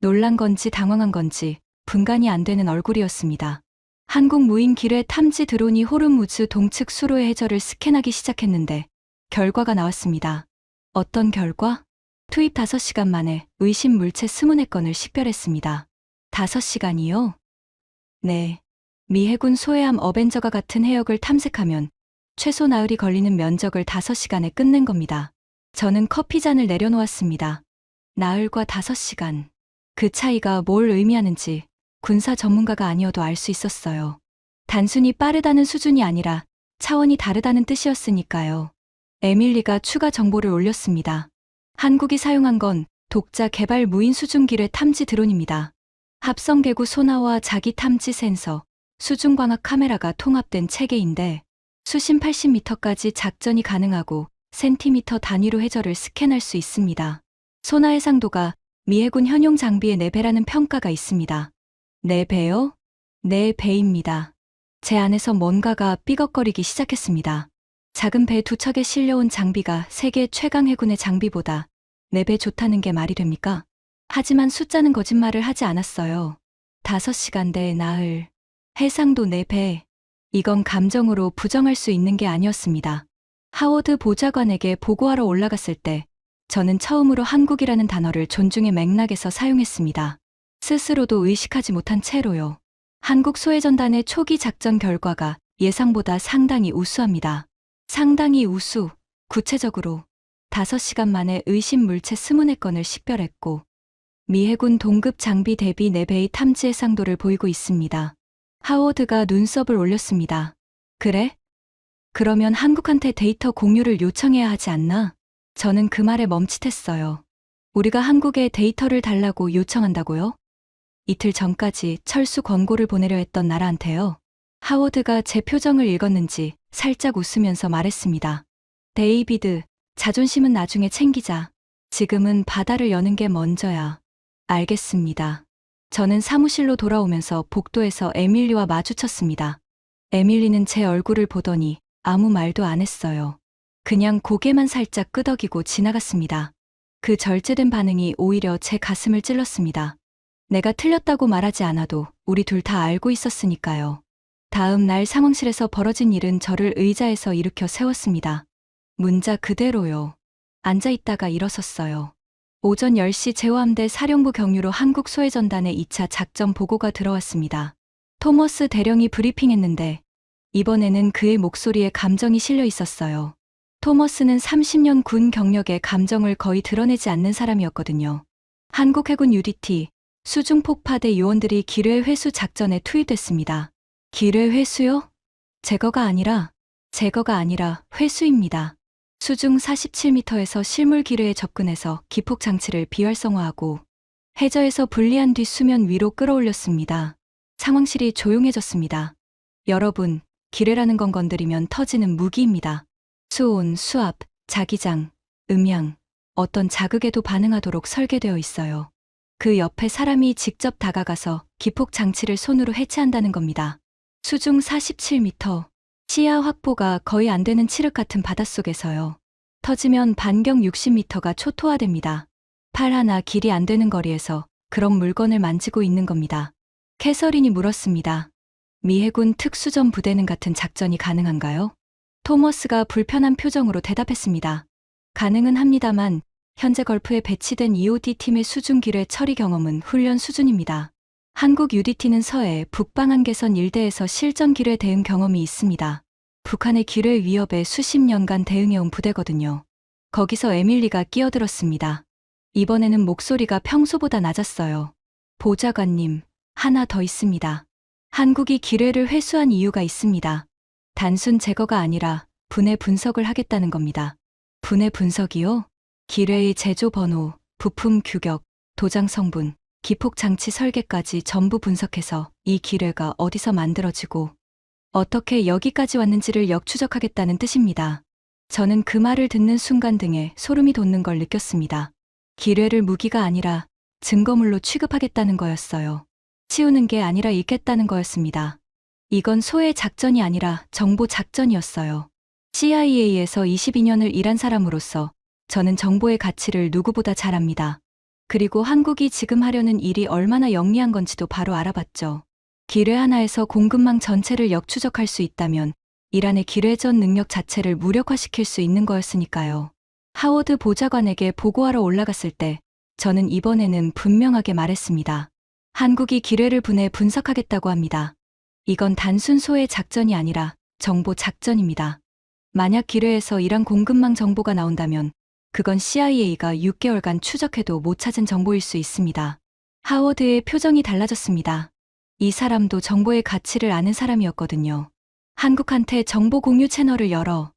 놀란 건지 당황한 건지 분간이 안 되는 얼굴이었습니다. 한국 무인 기뢰 탐지 드론이 호르무즈 동측 수로의 해저를 스캔하기 시작했는데 결과가 나왔습니다. 어떤 결과? 투입 5시간 만에 의심 물체 24건을 식별했습니다. 5시간이요? 네. 미 해군 소해함 어벤저가 같은 해역을 탐색하면 최소 나흘이 걸리는 면적을 5시간에 끝낸 겁니다. 저는 커피잔을 내려놓았습니다. 나흘과 5시간. 그 차이가 뭘 의미하는지 군사 전문가가 아니어도 알 수 있었어요. 단순히 빠르다는 수준이 아니라 차원이 다르다는 뜻이었으니까요. 에밀리가 추가 정보를 올렸습니다. 한국이 사용한 건 독자 개발 무인 수중기뢰 탐지 드론입니다. 합성 개구 소나와 자기 탐지 센서, 수중광학 카메라가 통합된 체계인데 수심 80m까지 작전이 가능하고 센티미터 단위로 해저를 스캔할 수 있습니다. 소나 해상도가 미 해군 현용 장비의 4배라는 평가가 있습니다. 4배요? 4배입니다. 제 안에서 뭔가가 삐걱거리기 시작했습니다. 작은 배 2척에 실려온 장비가 세계 최강 해군의 장비보다 4배 좋다는 게 말이 됩니까? 하지만 숫자는 거짓말을 하지 않았어요. 5시간 대 나흘. 해상도 4배. 이건 감정으로 부정할 수 있는 게 아니었습니다. 하워드 보좌관에게 보고하러 올라갔을 때 저는 처음으로 한국이라는 단어를 존중의 맥락에서 사용했습니다. 스스로도 의식하지 못한 채로요. 한국 소해전단의 초기 작전 결과가 예상보다 상당히 우수합니다. 상당히 우수. 구체적으로 5시간 만에 의심 물체 24건을 식별했고 미 해군 동급 장비 대비 4배의 탐지 해상도를 보이고 있습니다. 하워드가 눈썹을 올렸습니다. 그래? 그러면 한국한테 데이터 공유를 요청해야 하지 않나? 저는 그 말에 멈칫했어요. 우리가 한국에 데이터를 달라고 요청한다고요? 이틀 전까지 철수 권고를 보내려 했던 나라한테요. 하워드가 제 표정을 읽었는지 살짝 웃으면서 말했습니다. 데이비드, 자존심은 나중에 챙기자. 지금은 바다를 여는 게 먼저야. 알겠습니다. 저는 사무실로 돌아오면서 복도에서 에밀리와 마주쳤습니다. 에밀리는 제 얼굴을 보더니 아무 말도 안 했어요. 그냥 고개만 살짝 끄덕이고 지나갔습니다. 그 절제된 반응이 오히려 제 가슴을 찔렀습니다. 내가 틀렸다고 말하지 않아도 우리 둘 다 알고 있었으니까요. 다음 날 상황실에서 벌어진 일은 저를 의자에서 일으켜 세웠습니다. 문자 그대로요. 앉아있다가 일어섰어요. 오전 10시 제호함대 사령부 경유로 한국 소해전단의 2차 작전 보고가 들어왔습니다. 토머스 대령이 브리핑했는데 이번에는 그의 목소리에 감정이 실려 있었어요. 토머스는 30년 군 경력에 감정을 거의 드러내지 않는 사람이었거든요. 한국 해군 UDT, 수중폭파대 요원들이 기뢰 회수 작전에 투입됐습니다. 기뢰 회수요? 제거가 아니라 회수입니다. 수중 47m에서 실물 기뢰에 접근해서 기폭 장치를 비활성화하고 해저에서 분리한 뒤 수면 위로 끌어올렸습니다. 상황실이 조용해졌습니다. 여러분, 기뢰라는 건 건드리면 터지는 무기입니다. 수온, 수압, 자기장, 음향, 어떤 자극에도 반응하도록 설계되어 있어요. 그 옆에 사람이 직접 다가가서 기폭 장치를 손으로 해체한다는 겁니다. 수중 47m, 시야 확보가 거의 안 되는 칠흑 같은 바닷속에서요. 터지면 반경 60m가 초토화됩니다. 팔 하나 길이 안 되는 거리에서 그런 물건을 만지고 있는 겁니다. 캐서린이 물었습니다. 미 해군 특수전 부대는 같은 작전이 가능한가요? 토머스가 불편한 표정으로 대답했습니다. 가능은 합니다만 현재 걸프에 배치된 EOD 팀의 수중 기뢰 처리 경험은 훈련 수준입니다. 한국 UDT는 서해 북방한계선 일대에서 실전 기뢰 대응 경험이 있습니다. 북한의 기뢰 위협에 수십 년간 대응해온 부대거든요. 거기서 에밀리가 끼어들었습니다. 이번에는 목소리가 평소보다 낮았어요. 보좌관님, 하나 더 있습니다. 한국이 기뢰를 회수한 이유가 있습니다. 단순 제거가 아니라 분해 분석을 하겠다는 겁니다. 분해 분석이요? 기뢰의 제조 번호, 부품 규격, 도장 성분, 기폭 장치 설계까지 전부 분석해서 이 기뢰가 어디서 만들어지고 어떻게 여기까지 왔는지를 역추적하겠다는 뜻입니다. 저는 그 말을 듣는 순간 등에 소름이 돋는 걸 느꼈습니다. 기뢰를 무기가 아니라 증거물로 취급하겠다는 거였어요. 치우는 게 아니라 잃겠다는 거였습니다. 이건 소외 작전이 아니라 정보 작전이었어요. CIA에서 22년을 일한 사람으로서 저는 정보의 가치를 누구보다 잘 압니다. 그리고 한국이 지금 하려는 일이 얼마나 영리한 건지도 바로 알아봤죠. 기뢰 하나에서 공급망 전체를 역추적할 수 있다면 이란의 기뢰전 능력 자체를 무력화시킬 수 있는 거였으니까요. 하워드 보좌관에게 보고하러 올라갔을 때 저는 이번에는 분명하게 말했습니다. 한국이 기뢰를 분해 분석하겠다고 합니다. 이건 단순 소외 작전이 아니라 정보 작전입니다. 만약 기뢰에서 이란 공급망 정보가 나온다면 그건 CIA가 6개월간 추적해도 못 찾은 정보일 수 있습니다. 하워드의 표정이 달라졌습니다. 이 사람도 정보의 가치를 아는 사람이었거든요. 한국한테 정보 공유 채널을 열어.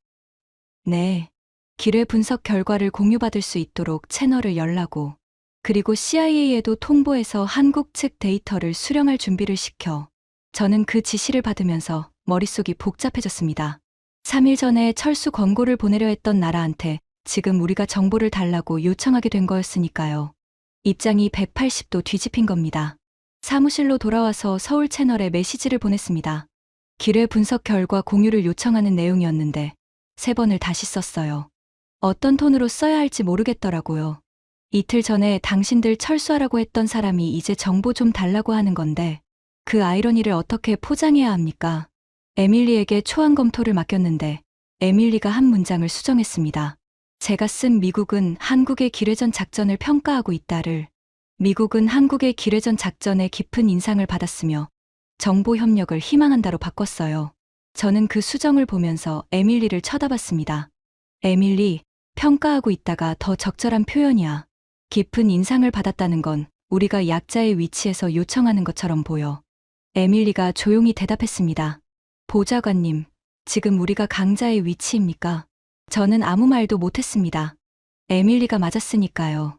네. 기뢰 분석 결과를 공유받을 수 있도록 채널을 열라고. 그리고 CIA에도 통보해서 한국 측 데이터를 수령할 준비를 시켜. 저는 그 지시를 받으면서 머릿속이 복잡해졌습니다. 3일 전에 철수 권고를 보내려 했던 나라한테 지금 우리가 정보를 달라고 요청하게 된 거였으니까요. 입장이 180도 뒤집힌 겁니다. 사무실로 돌아와서 서울 채널에 메시지를 보냈습니다. 기뢰 분석 결과 공유를 요청하는 내용이었는데 3번을 다시 썼어요. 어떤 톤으로 써야 할지 모르겠더라고요. 이틀 전에 당신들 철수하라고 했던 사람이 이제 정보 좀 달라고 하는 건데 그 아이러니를 어떻게 포장해야 합니까? 에밀리에게 초안 검토를 맡겼는데 에밀리가 한 문장을 수정했습니다. 제가 쓴 미국은 한국의 기뢰전 작전을 평가하고 있다를 미국은 한국의 기뢰전 작전에 깊은 인상을 받았으며 정보 협력을 희망한다로 바꿨어요. 저는 그 수정을 보면서 에밀리를 쳐다봤습니다. 에밀리, 평가하고 있다가 더 적절한 표현이야. 깊은 인상을 받았다는 건 우리가 약자의 위치에서 요청하는 것처럼 보여. 에밀리가 조용히 대답했습니다. 보좌관님, 지금 우리가 강자의 위치입니까? 저는 아무 말도 못했습니다. 에밀리가 맞았으니까요.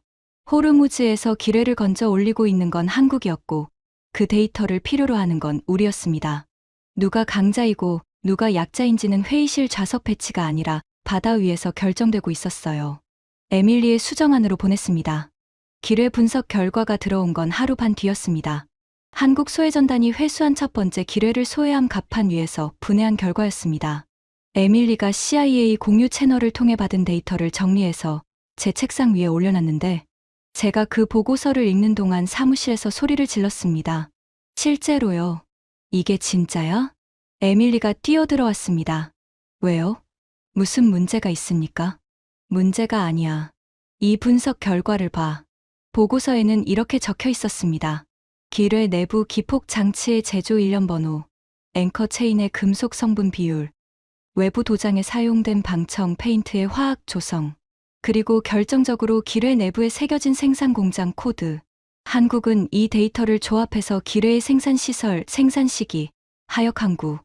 호르무즈에서 기뢰를 건져 올리고 있는 건 한국이었고 그 데이터를 필요로 하는 건 우리였습니다. 누가 강자이고 누가 약자인지는 회의실 좌석 배치가 아니라 바다 위에서 결정되고 있었어요. 에밀리의 수정안으로 보냈습니다. 기뢰 분석 결과가 들어온 건 하루 반 뒤였습니다. 한국 소해전단이 회수한 첫 번째 기뢰를 소해함 갑판 위에서 분해한 결과였습니다. 에밀리가 CIA 공유 채널을 통해 받은 데이터를 정리해서 제 책상 위에 올려놨는데 제가 그 보고서를 읽는 동안 사무실에서 소리를 질렀습니다. 실제로요. 이게 진짜야? 에밀리가 뛰어들어왔습니다. 왜요? 무슨 문제가 있습니까? 문제가 아니야. 이 분석 결과를 봐. 보고서에는 이렇게 적혀 있었습니다. 기뢰 내부 기폭 장치의 제조 일련 번호, 앵커 체인의 금속 성분 비율, 외부 도장에 사용된 방청 페인트의 화학 조성, 그리고 결정적으로 기뢰 내부에 새겨진 생산 공장 코드. 한국은 이 데이터를 조합해서 기뢰의 생산 시설, 생산 시기, 하역 항구,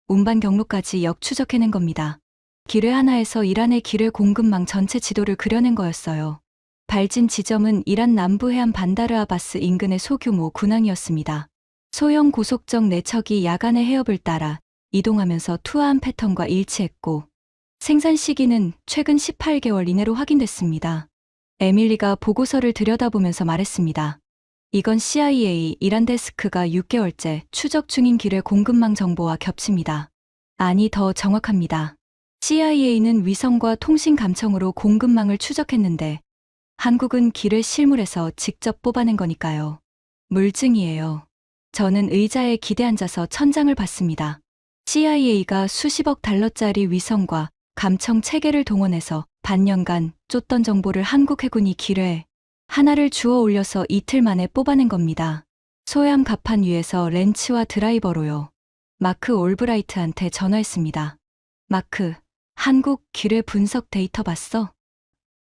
운반 경로까지 역추적해낸 겁니다. 기뢰 하나에서 이란의 기뢰 공급망 전체 지도를 그려낸 거였어요. 발진 지점은 이란 남부 해안 반다르 아바스 인근의 소규모 군항이었습니다. 소형 고속정 4척이 야간의 해협을 따라 이동하면서 투하한 패턴과 일치했고 생산 시기는 최근 18개월 이내로 확인됐습니다. 에밀리가 보고서를 들여다보면서 말했습니다. 이건 CIA 이란 데스크가 6개월째 추적 중인 기뢰 공급망 정보와 겹칩니다. 아니, 더 정확합니다. CIA는 위성과 통신 감청으로 공급망을 추적했는데 한국은 기뢰 실물에서 직접 뽑아낸 거니까요. 물증이에요. 저는 의자에 기대 앉아서 천장을 봤습니다. CIA가 수십억 달러짜리 위성과 감청 체계를 동원해서 반년간 쫓던 정보를 한국 해군이 기뢰 하나를 주워 올려서 이틀 만에 뽑아낸 겁니다. 소해암 갑판 위에서 렌치와 드라이버로요. 마크 올브라이트한테 전화했습니다. 마크, 한국 기뢰 분석 데이터 봤어?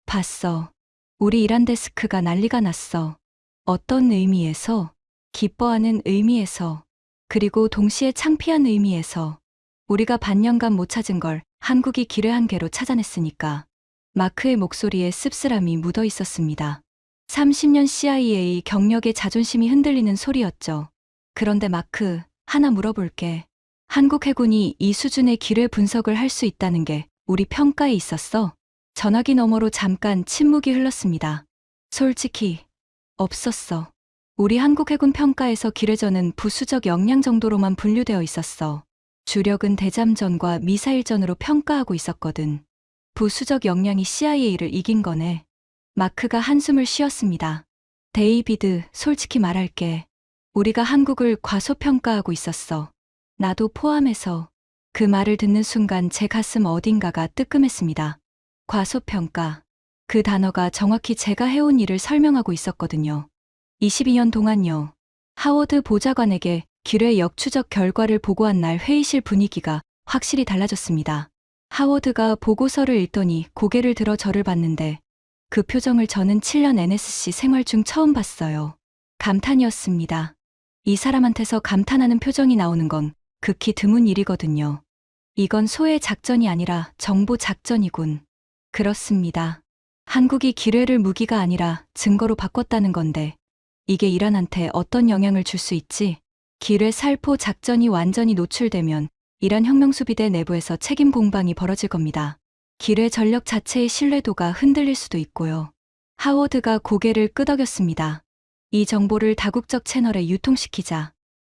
봤어. 우리 이란 데스크가 난리가 났어. 어떤 의미에서? 기뻐하는 의미에서. 그리고 동시에 창피한 의미에서. 우리가 반년간 못 찾은 걸 한국이 기뢰 한 개로 찾아냈으니까. 마크의 목소리에 씁쓸함이 묻어 있었습니다. 30년 CIA 경력의 자존심이 흔들리는 소리였죠. 그런데 마크, 하나 물어볼게. 한국 해군이 이 수준의 기뢰 분석을 할 수 있다는 게 우리 평가에 있었어? 전화기 너머로 잠깐 침묵이 흘렀습니다. 솔직히, 없었어. 우리 한국 해군 평가에서 기뢰전은 부수적 역량 정도로만 분류되어 있었어. 주력은 대잠전과 미사일전으로 평가하고 있었거든. 부수적 역량이 CIA를 이긴 거네. 마크가 한숨을 쉬었습니다. 데이비드, 솔직히 말할게. 우리가 한국을 과소평가하고 있었어. 나도 포함해서. 그 말을 듣는 순간 제 가슴 어딘가가 뜨끔했습니다. 과소평가. 그 단어가 정확히 제가 해온 일을 설명하고 있었거든요. 22년 동안요. 하워드 보좌관에게 기뢰 역추적 결과를 보고한 날 회의실 분위기가 확실히 달라졌습니다. 하워드가 보고서를 읽더니 고개를 들어 저를 봤는데 그 표정을 저는 7년 NSC 생활 중 처음 봤어요. 감탄이었습니다. 이 사람한테서 감탄하는 표정이 나오는 건 극히 드문 일이거든요. 이건 소외 작전이 아니라 정보 작전이군. 그렇습니다. 한국이 기뢰를 무기가 아니라 증거로 바꿨다는 건데 이게 이란한테 어떤 영향을 줄 수 있지? 기뢰 살포 작전이 완전히 노출되면 이란 혁명수비대 내부에서 책임 공방이 벌어질 겁니다. 기뢰 전력 자체의 신뢰도가 흔들릴 수도 있고요. 하워드가 고개를 끄덕였습니다. 이 정보를 다국적 채널에 유통시키자.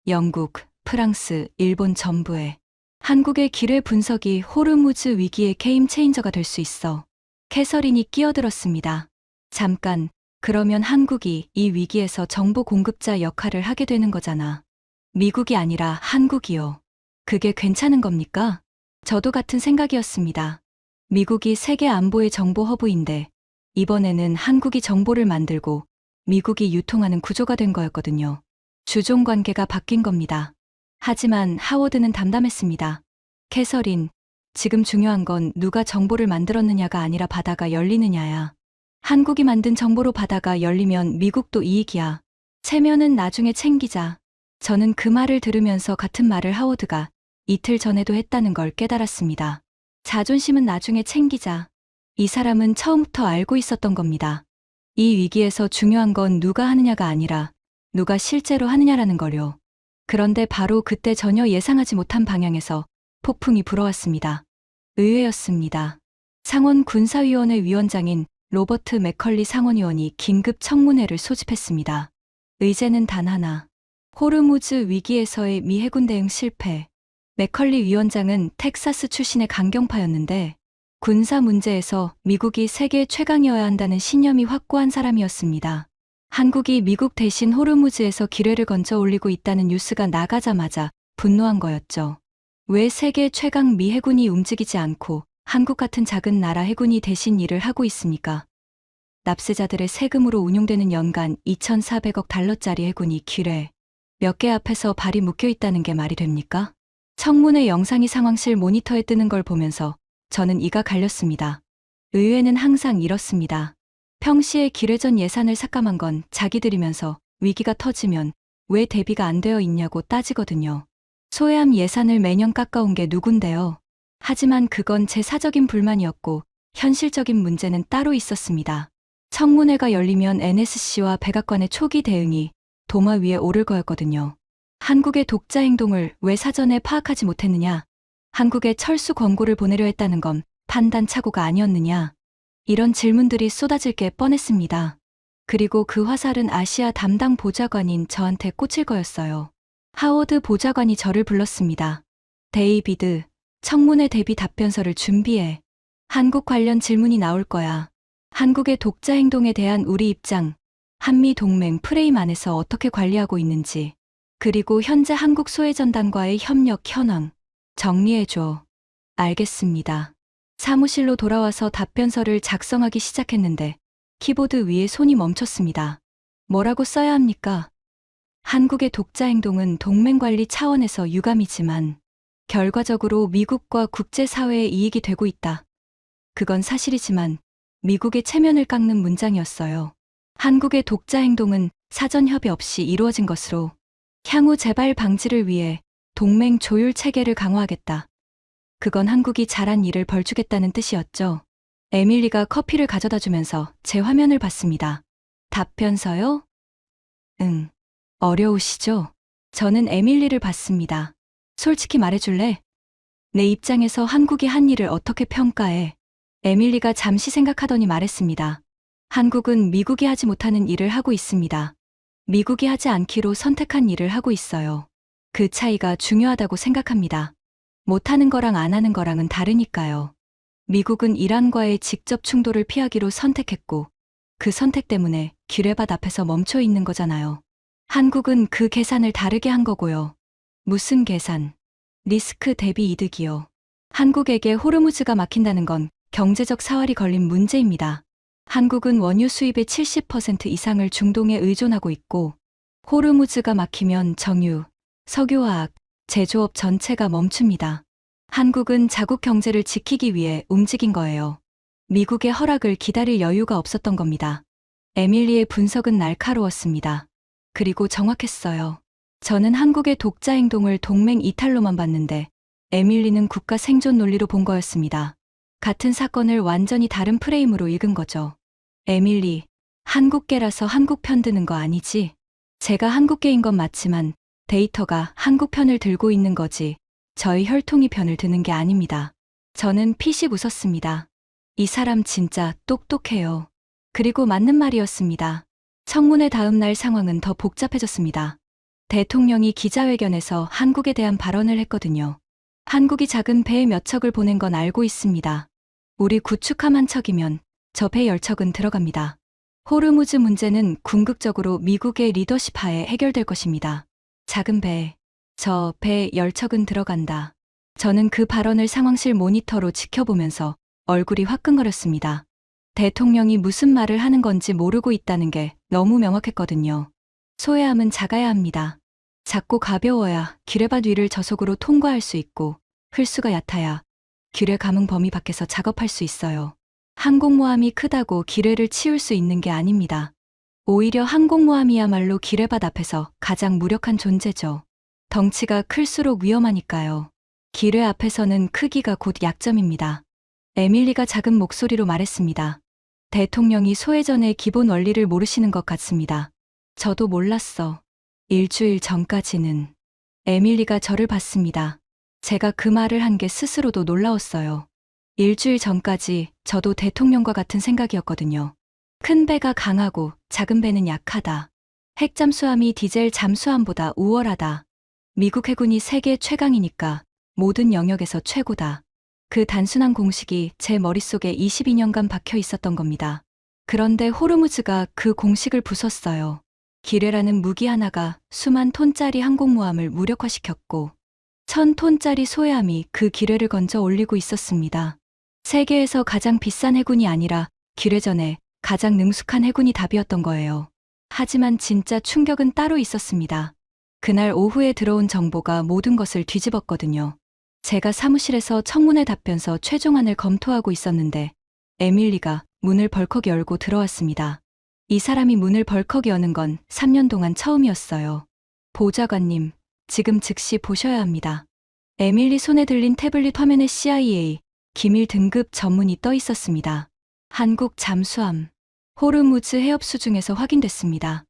영국, 프랑스, 일본 전부에. 한국의 기뢰 분석이 호르무즈 위기의 게임 체인저가 될 수 있어. 캐서린이 끼어들었습니다. 잠깐, 그러면 한국이 이 위기에서 정보 공급자 역할을 하게 되는 거잖아. 미국이 아니라 한국이요. 그게 괜찮은 겁니까? 저도 같은 생각이었습니다. 미국이 세계 안보의 정보 허브인데 이번에는 한국이 정보를 만들고 미국이 유통하는 구조가 된 거였거든요. 주종 관계가 바뀐 겁니다. 하지만 하워드는 담담했습니다. 캐서린, 지금 중요한 건 누가 정보를 만들었느냐가 아니라 바다가 열리느냐야. 한국이 만든 정보로 바다가 열리면 미국도 이익이야. 체면은 나중에 챙기자. 저는 그 말을 들으면서 같은 말을 하워드가 이틀 전에도 했다는 걸 깨달았습니다. 자존심은 나중에 챙기자. 이 사람은 처음부터 알고 있었던 겁니다. 이 위기에서 중요한 건 누가 하느냐가 아니라 누가 실제로 하느냐라는 걸요. 그런데 바로 그때 전혀 예상하지 못한 방향에서 폭풍이 불어왔습니다. 의외였습니다. 상원 군사위원회 위원장인 로버트 맥컬리 상원의원이 긴급 청문회를 소집했습니다. 의제는 단 하나. 호르무즈 위기에서의 미 해군 대응 실패. 맥컬리 위원장은 텍사스 출신의 강경파였는데 군사 문제에서 미국이 세계 최강이어야 한다는 신념이 확고한 사람이었습니다. 한국이 미국 대신 호르무즈에서 기뢰를 건져 올리고 있다는 뉴스가 나가자마자 분노한 거였죠. 왜 세계 최강 미 해군이 움직이지 않고 한국 같은 작은 나라 해군이 대신 일을 하고 있습니까? 납세자들의 세금으로 운용되는 연간 2,400억 달러짜리 해군이 기뢰 몇 개 앞에서 발이 묶여 있다는 게 말이 됩니까? 청문회 영상이 상황실 모니터에 뜨는 걸 보면서 저는 이가 갈렸습니다. 의회는 항상 이렇습니다. 평시에 기뢰전 예산을 삭감한 건 자기들이면서 위기가 터지면 왜 대비가 안 되어 있냐고 따지거든요. 소해암 예산을 매년 깎아온 게 누군데요. 하지만 그건 제 사적인 불만이었고 현실적인 문제는 따로 있었습니다. 청문회가 열리면 NSC와 백악관의 초기 대응이 도마 위에 오를 거였거든요. 한국의 독자 행동을 왜 사전에 파악하지 못했느냐? 한국에 철수 권고를 보내려 했다는 건 판단 착오가 아니었느냐? 이런 질문들이 쏟아질 게 뻔했습니다. 그리고 그 화살은 아시아 담당 보좌관인 저한테 꽂힐 거였어요. 하워드 보좌관이 저를 불렀습니다. 데이비드, 청문회 대비 답변서를 준비해. 한국 관련 질문이 나올 거야. 한국의 독자 행동에 대한 우리 입장, 한미 동맹 프레임 안에서 어떻게 관리하고 있는지, 그리고 현재 한국 소외전단과의 협력 현황, 정리해줘. 알겠습니다. 사무실로 돌아와서 답변서를 작성하기 시작했는데 키보드 위에 손이 멈췄습니다. 뭐라고 써야 합니까? 한국의 독자 행동은 동맹 관리 차원에서 유감이지만 결과적으로 미국과 국제사회에 이익이 되고 있다. 그건 사실이지만 미국의 체면을 깎는 문장이었어요. 한국의 독자 행동은 사전 협의 없이 이루어진 것으로 향후 재발 방지를 위해 동맹 조율 체계를 강화하겠다. 그건 한국이 잘한 일을 벌주겠다는 뜻이었죠. 에밀리가 커피를 가져다 주면서 제 화면을 봤습니다. 답변서요? 응. 어려우시죠? 저는 에밀리를 봤습니다. 솔직히 말해줄래? 내 입장에서 한국이 한 일을 어떻게 평가해? 에밀리가 잠시 생각하더니 말했습니다. 한국은 미국이 하지 못하는 일을 하고 있습니다. 미국이 하지 않기로 선택한 일을 하고 있어요. 그 차이가 중요하다고 생각합니다. 못하는 거랑 안 하는 거랑은 다르니까요. 미국은 이란과의 직접 충돌을 피하기로 선택했고 그 선택 때문에 기뢰밭 앞에서 멈춰 있는 거잖아요. 한국은 그 계산을 다르게 한 거고요. 무슨 계산? 리스크 대비 이득이요. 한국에게 호르무즈가 막힌다는 건 경제적 사활이 걸린 문제입니다. 한국은 원유 수입의 70% 이상을 중동에 의존하고 있고 호르무즈가 막히면 정유, 석유화학, 제조업 전체가 멈춥니다. 한국은 자국 경제를 지키기 위해 움직인 거예요. 미국의 허락을 기다릴 여유가 없었던 겁니다. 에밀리의 분석은 날카로웠습니다. 그리고 정확했어요. 저는 한국의 독자 행동을 동맹 이탈로만 봤는데 에밀리는 국가 생존 논리로 본 거였습니다. 같은 사건을 완전히 다른 프레임으로 읽은 거죠. 에밀리, 한국계라서 한국 편 드는 거 아니지? 제가 한국계인 건 맞지만 데이터가 한국 편을 들고 있는 거지 저희 혈통이 편을 드는 게 아닙니다. 저는 피식 웃었습니다. 이 사람 진짜 똑똑해요. 그리고 맞는 말이었습니다. 청문회 다음 날 상황은 더 복잡해졌습니다. 대통령이 기자회견에서 한국에 대한 발언을 했거든요. 한국이 작은 배 몇 척을 보낸 건 알고 있습니다. 우리 구축함 한 척이면 저 배 10척은 들어갑니다. 호르무즈 문제는 궁극적으로 미국의 리더십 하에 해결될 것입니다. 작은 배, 저 배 10척은 들어간다. 저는 그 발언을 상황실 모니터로 지켜보면서 얼굴이 화끈거렸습니다. 대통령이 무슨 말을 하는 건지 모르고 있다는 게 너무 명확했거든요. 소해함은 작아야 합니다. 작고 가벼워야 기뢰밭 위를 저속으로 통과할 수 있고 흘수가 얕아야 기뢰 감응 범위 밖에서 작업할 수 있어요. 항공모함이 크다고 기뢰를 치울 수 있는 게 아닙니다. 오히려 항공모함이야말로 기뢰밭 앞에서 가장 무력한 존재죠. 덩치가 클수록 위험하니까요. 기뢰 앞에서는 크기가 곧 약점입니다. 에밀리가 작은 목소리로 말했습니다. 대통령이 소해전의 기본 원리를 모르시는 것 같습니다. 저도 몰랐어. 일주일 전까지는. 에밀리가 저를 봤습니다. 제가 그 말을 한 게 스스로도 놀라웠어요. 일주일 전까지 저도 대통령과 같은 생각이었거든요. 큰 배가 강하고 작은 배는 약하다. 핵 잠수함이 디젤 잠수함보다 우월하다. 미국 해군이 세계 최강이니까 모든 영역에서 최고다. 그 단순한 공식이 제 머릿속에 22년간 박혀 있었던 겁니다. 그런데 호르무즈가 그 공식을 부쉈어요. 기뢰라는 무기 하나가 수만 톤짜리 항공모함을 무력화시켰고 1000톤짜리 소해함이 그 기뢰를 건져 올리고 있었습니다. 세계에서 가장 비싼 해군이 아니라 기뢰전에 가장 능숙한 해군이 답이었던 거예요. 하지만 진짜 충격은 따로 있었습니다. 그날 오후에 들어온 정보가 모든 것을 뒤집었거든요. 제가 사무실에서 청문회 답변서 최종안을 검토하고 있었는데 에밀리가 문을 벌컥 열고 들어왔습니다. 이 사람이 문을 벌컥 여는 건 3년 동안 처음이었어요. 보좌관님, 지금 즉시 보셔야 합니다. 에밀리 손에 들린 태블릿 화면에 CIA, 기밀 등급 전문이 떠 있었습니다. 한국 잠수함, 호르무즈 해협수 중에서 확인됐습니다.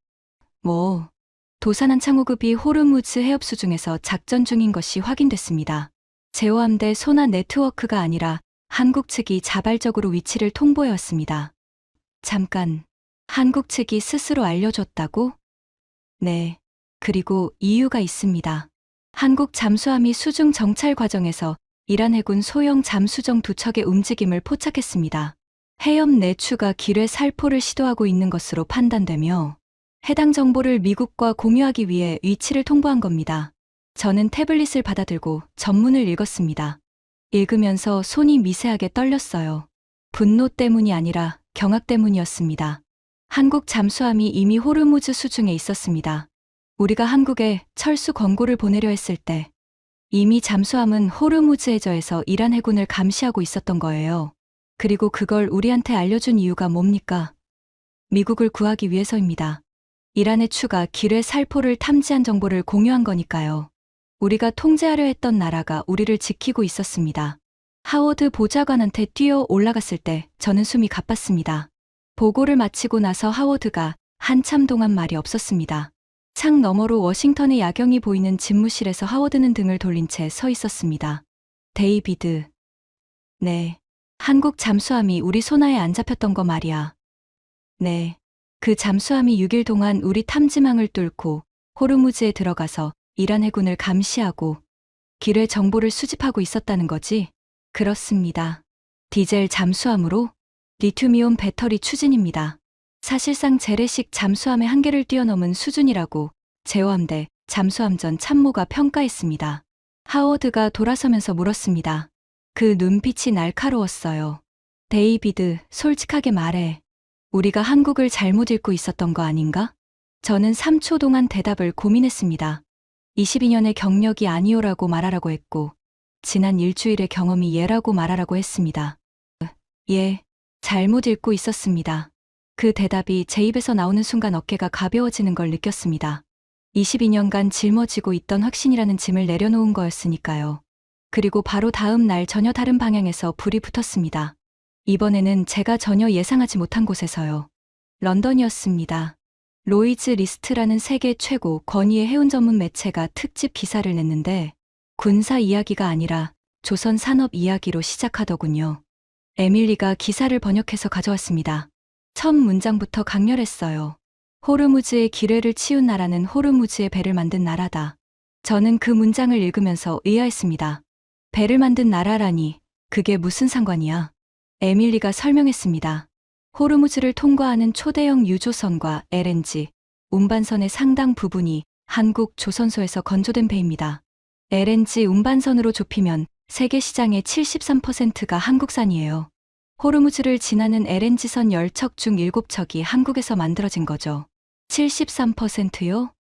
도산한 창호급이 호르무즈 해협수 중에서 작전 중인 것이 확인됐습니다. 제호함대 소나 네트워크가 아니라 한국 측이 자발적으로 위치를 통보해왔습니다. 잠깐, 한국 측이 스스로 알려줬다고? 네, 그리고 이유가 있습니다. 한국 잠수함이 수중 정찰 과정에서 이란 해군 소형 잠수정 2척의 움직임을 포착했습니다. 해협 내추가 기뢰 살포를 시도하고 있는 것으로 판단되며 해당 정보를 미국과 공유하기 위해 위치를 통보한 겁니다. 저는 태블릿을 받아들고 전문을 읽었습니다. 읽으면서 손이 미세하게 떨렸어요. 분노 때문이 아니라 경악 때문이었습니다. 한국 잠수함이 이미 호르무즈 수중에 있었습니다. 우리가 한국에 철수 권고를 보내려 했을 때 이미 잠수함은 호르무즈 해저에서 이란 해군을 감시하고 있었던 거예요. 그리고 그걸 우리한테 알려준 이유가 뭡니까? 미국을 구하기 위해서입니다. 이란의 추가 기뢰 살포를 탐지한 정보를 공유한 거니까요. 우리가 통제하려 했던 나라가 우리를 지키고 있었습니다. 하워드 보좌관한테 뛰어 올라갔을 때 저는 숨이 가빴습니다. 보고를 마치고 나서 하워드가 한참 동안 말이 없었습니다. 창 너머로 워싱턴의 야경이 보이는 집무실에서 하워드는 등을 돌린 채 서 있었습니다. 데이비드. 네. 한국 잠수함이 우리 손아에 안 잡혔던 거 말이야. 네. 그 잠수함이 6일 동안 우리 탐지망을 뚫고 호르무즈에 들어가서 이란 해군을 감시하고 기뢰 정보를 수집하고 있었다는 거지? 그렇습니다. 디젤 잠수함으로 리튬이온 배터리 추진입니다. 사실상 재래식 잠수함의 한계를 뛰어넘은 수준이라고 제호함대 잠수함전 참모가 평가했습니다. 하워드가 돌아서면서 물었습니다. 그 눈빛이 날카로웠어요. 데이비드, 솔직하게 말해. 우리가 한국을 잘못 읽고 있었던 거 아닌가? 저는 3초 동안 대답을 고민했습니다. 22년의 경력이 아니오라고 말하라고 했고, 지난 일주일의 경험이 예라고 말하라고 했습니다. 예, 잘못 읽고 있었습니다. 그 대답이 제 입에서 나오는 순간 어깨가 가벼워지는 걸 느꼈습니다. 22년간 짊어지고 있던 확신이라는 짐을 내려놓은 거였으니까요. 그리고 바로 다음 날 전혀 다른 방향에서 불이 붙었습니다. 이번에는 제가 전혀 예상하지 못한 곳에서요. 런던이었습니다. 로이즈 리스트라는 세계 최고 권위의 해운 전문 매체가 특집 기사를 냈는데 군사 이야기가 아니라 조선 산업 이야기로 시작하더군요. 에밀리가 기사를 번역해서 가져왔습니다. 첫 문장부터 강렬했어요. 호르무즈의 기뢰를 치운 나라는 호르무즈의 배를 만든 나라다. 저는 그 문장을 읽으면서 의아했습니다. 배를 만든 나라라니, 그게 무슨 상관이야? 에밀리가 설명했습니다. 호르무즈를 통과하는 초대형 유조선과 LNG, 운반선의 상당 부분이 한국 조선소에서 건조된 배입니다. LNG 운반선으로 좁히면 세계 시장의 73%가 한국산이에요. 호르무즈를 지나는 LNG선 10척 중 7척이 한국에서 만들어진 거죠. 73%요?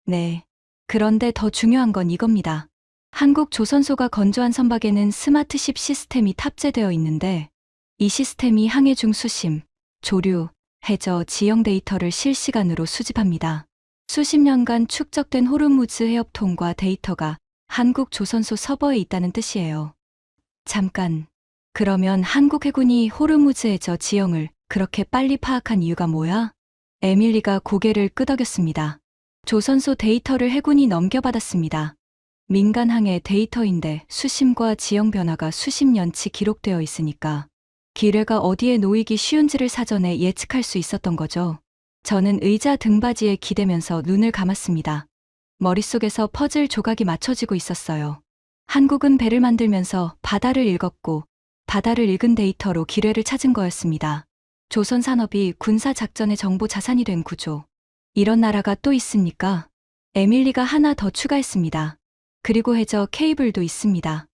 네. 그런데 더 중요한 건 이겁니다. 한국 조선소가 건조한 선박에는 스마트십 시스템이 탑재되어 있는데 이 시스템이 항해 중 수심, 조류, 해저, 지형 데이터를 실시간으로 수집합니다. 수십 년간 축적된 호르무즈 해협통과 데이터가 한국 조선소 서버에 있다는 뜻이에요. 잠깐. 그러면 한국 해군이 호르무즈 해저 지형을 그렇게 빨리 파악한 이유가 뭐야? 에밀리가 고개를 끄덕였습니다. 조선소 데이터를 해군이 넘겨받았습니다. 민간 항해 데이터인데 수심과 지형 변화가 수십 년치 기록되어 있으니까 기뢰가 어디에 놓이기 쉬운지를 사전에 예측할 수 있었던 거죠. 저는 의자 등받이에 기대면서 눈을 감았습니다. 머릿속에서 퍼즐 조각이 맞춰지고 있었어요. 한국은 배를 만들면서 바다를 읽었고 바다를 읽은 데이터로 기뢰를 찾은 거였습니다. 조선 산업이 군사 작전의 정보 자산이 된 구조. 이런 나라가 또 있습니까? 에밀리가 하나 더 추가했습니다. 그리고 해저 케이블도 있습니다.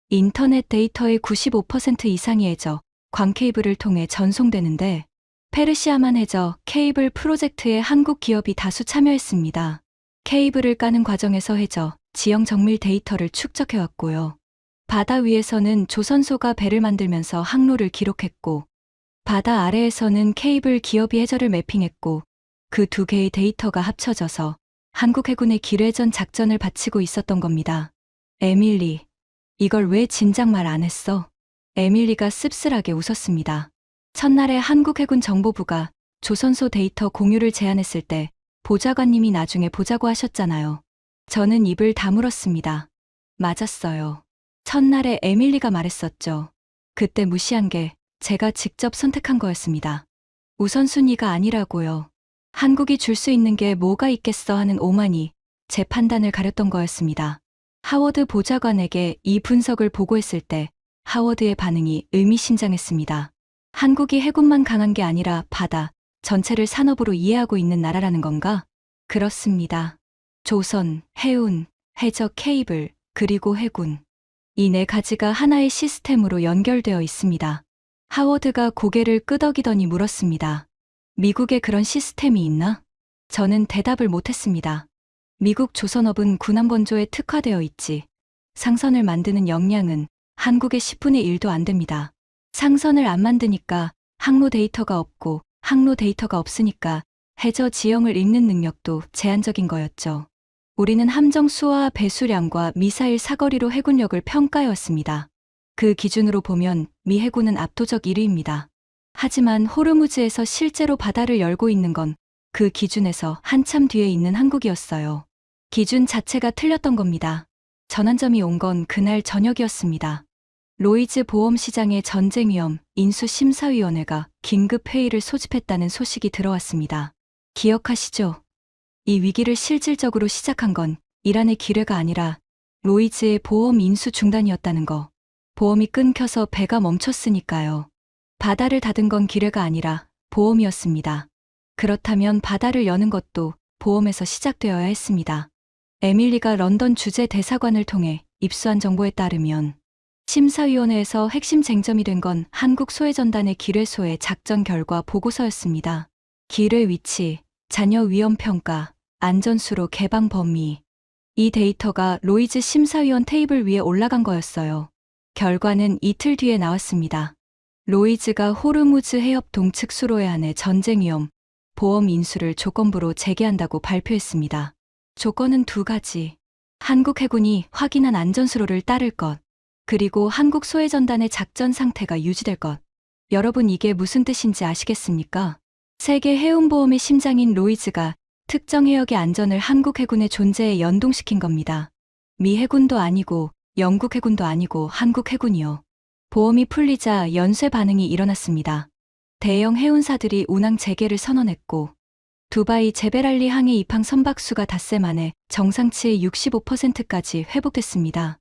인터넷 데이터의 95% 이상이 해저 광 케이블을 통해 전송되는데 페르시아만 해저 케이블 프로젝트에 한국 기업이 다수 참여했습니다. 케이블을 까는 과정에서 해저 지형 정밀 데이터를 축적해왔고요. 바다 위에서는 조선소가 배를 만들면서 항로를 기록했고 바다 아래에서는 케이블 기업이 해저를 매핑했고 그 두 개의 데이터가 합쳐져서 한국 해군의 기뢰전 작전을 바치고 있었던 겁니다. 에밀리, 이걸 왜 진작 말 안 했어? 에밀리가 씁쓸하게 웃었습니다. 첫날에 한국 해군 정보부가 조선소 데이터 공유를 제안했을 때 보좌관님이 나중에 보자고 하셨잖아요. 저는 입을 다물었습니다. 맞았어요. 첫날에 에밀리가 말했었죠. 그때 무시한 게 제가 직접 선택한 거였습니다. 우선순위가 아니라고요. 한국이 줄 수 있는 게 뭐가 있겠어 하는 오만이 제 판단을 가렸던 거였습니다. 하워드 보좌관에게 이 분석을 보고했을 때 하워드의 반응이 의미심장했습니다. 한국이 해군만 강한 게 아니라 바다 전체를 산업으로 이해하고 있는 나라라는 건가? 그렇습니다. 조선, 해운, 해저 케이블, 그리고 해군. 이 네 가지가 하나의 시스템으로 연결되어 있습니다. 하워드가 고개를 끄덕이더니 물었습니다. 미국에 그런 시스템이 있나? 저는 대답을 못했습니다. 미국 조선업은 군함번조에 특화되어 있지. 상선을 만드는 역량은 한국의 10분의 1도 안 됩니다. 상선을 안 만드니까 항로 데이터가 없고 항로 데이터가 없으니까 해저 지형을 읽는 능력도 제한적인 거였죠. 우리는 함정 수와 배수량과 미사일 사거리로 해군력을 평가해왔습니다. 그 기준으로 보면 미 해군은 압도적 1위입니다. 하지만 호르무즈에서 실제로 바다를 열고 있는 건 그 기준에서 한참 뒤에 있는 한국이었어요. 기준 자체가 틀렸던 겁니다. 전환점이 온 건 그날 저녁이었습니다. 로이즈 보험시장의 전쟁위험 인수심사위원회가 긴급회의를 소집했다는 소식이 들어왔습니다. 기억하시죠? 이 위기를 실질적으로 시작한 건 이란의 기뢰가 아니라 로이즈의 보험 인수 중단이었다는 거. 보험이 끊겨서 배가 멈췄으니까요. 바다를 닫은 건 기뢰가 아니라 보험이었습니다. 그렇다면 바다를 여는 것도 보험에서 시작되어야 했습니다. 에밀리가 런던 주재 대사관을 통해 입수한 정보에 따르면 심사위원회에서 핵심 쟁점이 된 건 한국 소해전단의 기뢰소의 작전 결과 보고서였습니다. 기뢰 위치, 잔여 위험 평가, 안전수로 개방 범위. 이 데이터가 로이즈 심사위원 테이블 위에 올라간 거였어요. 결과는 이틀 뒤에 나왔습니다. 로이즈가 호르무즈 해협 동측 수로에 한해 전쟁 위험, 보험 인수를 조건부로 제기한다고 발표했습니다. 조건은 두 가지. 한국 해군이 확인한 안전수로를 따를 것, 그리고 한국 소해전단의 작전 상태가 유지될 것. 여러분 이게 무슨 뜻인지 아시겠습니까? 세계 해운보험의 심장인 로이즈가 특정 해역의 안전을 한국 해군의 존재에 연동시킨 겁니다. 미 해군도 아니고 영국 해군도 아니고 한국 해군이요. 보험이 풀리자 연쇄 반응이 일어났습니다. 대형 해운사들이 운항 재개를 선언했고 두바이 제베랄리 항해 입항 선박수가 닷새 만에 정상치의 65%까지 회복됐습니다.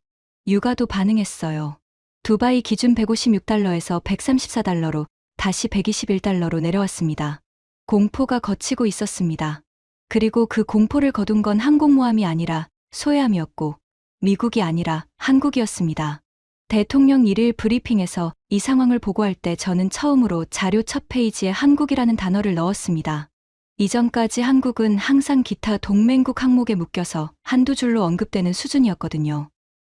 유가도 반응했어요. 두바이 기준 156달러에서 134달러로 다시 121달러로 내려왔습니다. 공포가 걷히고 있었습니다. 그리고 그 공포를 거둔 건 항공모함이 아니라 소해함이었고 미국이 아니라 한국이었습니다. 대통령 1일 브리핑에서 이 상황을 보고할 때 저는 처음으로 자료 첫 페이지에 한국이라는 단어를 넣었습니다. 이전까지 한국은 항상 기타 동맹국 항목에 묶여서 한두 줄로 언급되는 수준이었거든요.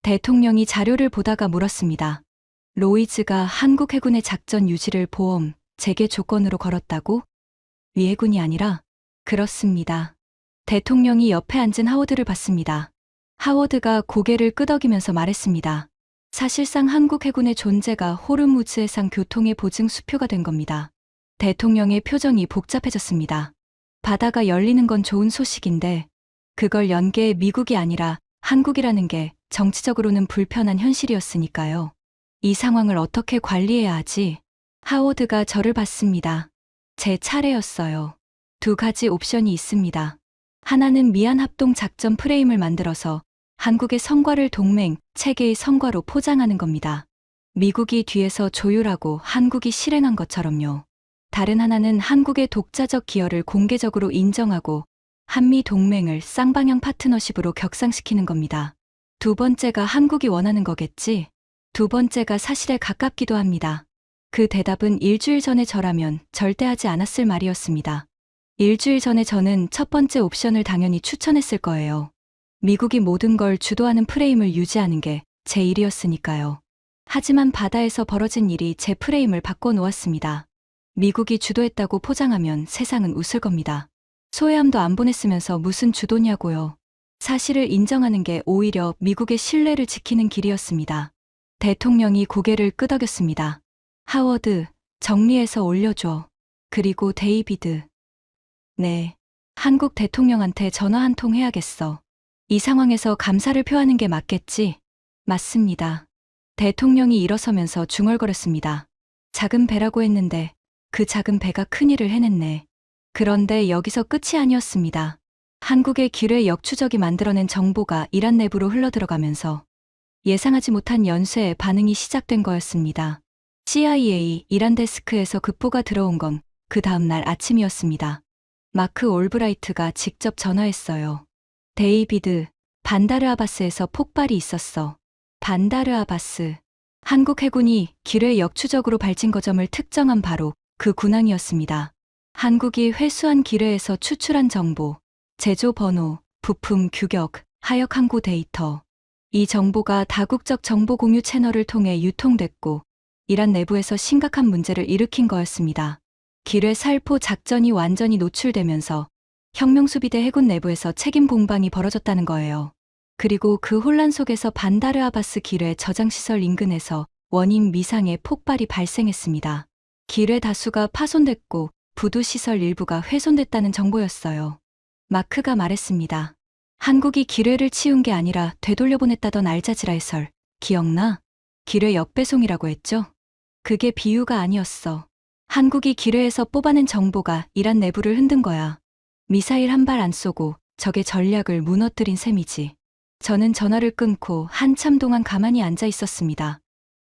대통령이 자료를 보다가 물었습니다. 로이즈가 한국 해군의 작전 유지를 보험, 재개 조건으로 걸었다고? 미 해군이 아니라? 그렇습니다. 대통령이 옆에 앉은 하워드를 봤습니다. 하워드가 고개를 끄덕이면서 말했습니다. 사실상 한국 해군의 존재가 호르무즈 해상 교통의 보증 수표가 된 겁니다. 대통령의 표정이 복잡해졌습니다. 바다가 열리는 건 좋은 소식인데 그걸 연 게 미국이 아니라 한국이라는 게 정치적으로는 불편한 현실이었으니까요. 이 상황을 어떻게 관리해야 하지? 하워드가 저를 봤습니다. 제 차례였어요. 두 가지 옵션이 있습니다. 하나는 미안합동 작전 프레임을 만들어서 한국의 성과를 동맹, 체계의 성과로 포장하는 겁니다. 미국이 뒤에서 조율하고 한국이 실행한 것처럼요. 다른 하나는 한국의 독자적 기여를 공개적으로 인정하고 한미 동맹을 쌍방향 파트너십으로 격상시키는 겁니다. 두 번째가 한국이 원하는 거겠지? 두 번째가 사실에 가깝기도 합니다. 그 대답은 일주일 전에 저라면 절대 하지 않았을 말이었습니다. 일주일 전에 저는 첫 번째 옵션을 당연히 추천했을 거예요. 미국이 모든 걸 주도하는 프레임을 유지하는 게 제 일이었으니까요. 하지만 바다에서 벌어진 일이 제 프레임을 바꿔놓았습니다. 미국이 주도했다고 포장하면 세상은 웃을 겁니다. 소해함도 안 보냈으면서 무슨 주도냐고요. 사실을 인정하는 게 오히려 미국의 신뢰를 지키는 길이었습니다. 대통령이 고개를 끄덕였습니다. 하워드, 정리해서 올려줘. 그리고 데이비드. 네. 한국 대통령한테 전화 한 통 해야겠어. 이 상황에서 감사를 표하는 게 맞겠지? 맞습니다. 대통령이 일어서면서 중얼거렸습니다. 작은 배라고 했는데 그 작은 배가 큰일을 해냈네. 그런데 여기서 끝이 아니었습니다. 한국의 기뢰 역추적이 만들어낸 정보가 이란 내부로 흘러들어가면서 예상하지 못한 연쇄의 반응이 시작된 거였습니다. CIA 이란 데스크에서 급보가 들어온 건 그 다음날 아침이었습니다. 마크 올브라이트가 직접 전화했어요. 데이비드, 반다르 아바스에서 폭발이 있었어. 반다르 아바스. 한국 해군이 기뢰 역추적으로 발진 거점을 특정한 바로 그 군항이었습니다. 한국이 회수한 기뢰에서 추출한 정보, 제조 번호, 부품 규격, 하역 항구 데이터. 이 정보가 다국적 정보 공유 채널을 통해 유통됐고 이란 내부에서 심각한 문제를 일으킨 거였습니다. 기뢰 살포 작전이 완전히 노출되면서 혁명수비대 해군 내부에서 책임 공방이 벌어졌다는 거예요. 그리고 그 혼란 속에서 반다르 아바스 기뢰 저장시설 인근에서 원인 미상의 폭발이 발생했습니다. 기뢰 다수가 파손됐고 부두시설 일부가 훼손됐다는 정보였어요. 마크가 말했습니다. 한국이 기뢰를 치운 게 아니라 되돌려보냈다던 알자지라 해설, 기억나? 기뢰 역배송이라고 했죠? 그게 비유가 아니었어. 한국이 기뢰에서 뽑아낸 정보가 이란 내부를 흔든 거야. 미사일 한 발 안 쏘고 적의 전략을 무너뜨린 셈이지. 저는 전화를 끊고 한참 동안 가만히 앉아 있었습니다.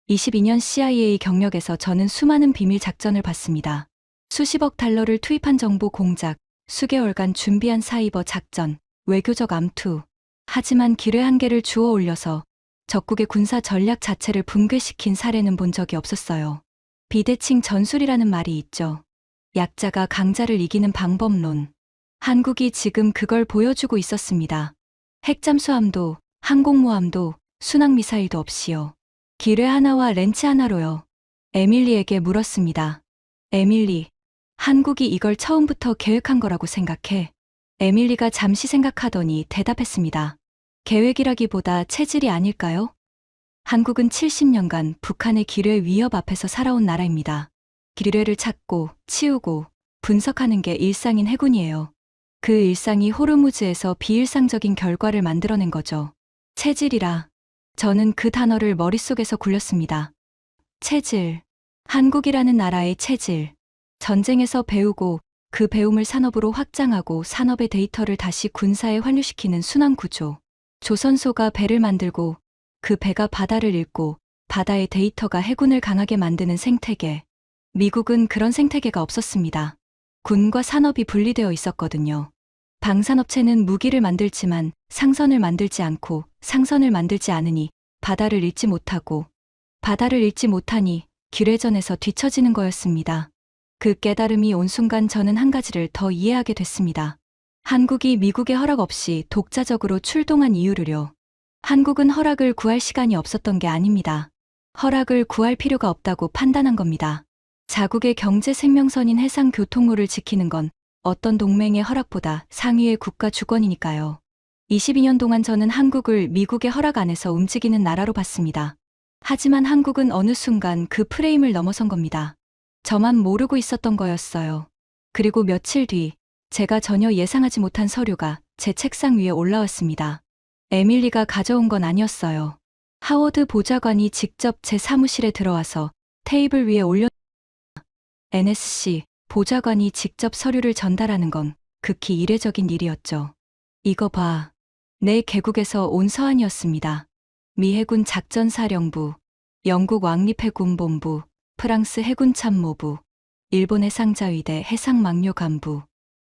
22년 CIA 경력에서 저는 수많은 비밀 작전을 봤습니다. 수십억 달러를 투입한 정보 공작, 수개월간 준비한 사이버 작전, 외교적 암투. 하지만 기뢰 한 개를 주워 올려서 적국의 군사 전략 자체를 붕괴시킨 사례는 본 적이 없었어요. 비대칭 전술이라는 말이 있죠. 약자가 강자를 이기는 방법론. 한국이 지금 그걸 보여주고 있었습니다. 핵잠수함도, 항공모함도, 순항미사일도 없이요. 기뢰 하나와 렌치 하나로요. 에밀리에게 물었습니다. 에밀리, 한국이 이걸 처음부터 계획한 거라고 생각해? 에밀리가 잠시 생각하더니 대답했습니다. 계획이라기보다 체질이 아닐까요? 한국은 70년간 북한의 기뢰 위협 앞에서 살아온 나라입니다. 기뢰를 찾고, 치우고, 분석하는 게 일상인 해군이에요. 그 일상이 호르무즈에서 비일상적인 결과를 만들어낸 거죠. 체질이라. 저는 그 단어를 머릿속에서 굴렸습니다. 체질. 한국이라는 나라의 체질. 전쟁에서 배우고 그 배움을 산업으로 확장하고 산업의 데이터를 다시 군사에 환류시키는 순환 구조. 조선소가 배를 만들고 그 배가 바다를 잇고 바다의 데이터가 해군을 강하게 만드는 생태계. 미국은 그런 생태계가 없었습니다. 군과 산업이 분리되어 있었거든요. 방산업체는 무기를 만들지만 상선을 만들지 않고 상선을 만들지 않으니 바다를 잇지 못하고 바다를 잇지 못하니 기뢰전에서 뒤처지는 거였습니다. 그 깨달음이 온 순간 저는 한 가지를 더 이해하게 됐습니다. 한국이 미국의 허락 없이 독자적으로 출동한 이유를요. 한국은 허락을 구할 시간이 없었던 게 아닙니다. 허락을 구할 필요가 없다고 판단한 겁니다. 자국의 경제 생명선인 해상 교통로를 지키는 건 어떤 동맹의 허락보다 상위의 국가 주권이니까요. 22년 동안 저는 한국을 미국의 허락 안에서 움직이는 나라로 봤습니다. 하지만 한국은 어느 순간 그 프레임을 넘어선 겁니다. 저만 모르고 있었던 거였어요. 그리고 며칠 뒤 제가 전혀 예상하지 못한 서류가 제 책상 위에 올라왔습니다. 에밀리가 가져온 건 아니었어요. 하워드 보좌관이 직접 제 사무실에 들어와서 테이블 위에 NSC 보좌관이 직접 서류를 전달하는 건 극히 이례적인 일이었죠. 이거 봐. 내 개국에서 온 서한이었습니다. 미 해군 작전사령부, 영국 왕립해군본부, 프랑스 해군참모부, 일본 해상자위대 해상망료간부.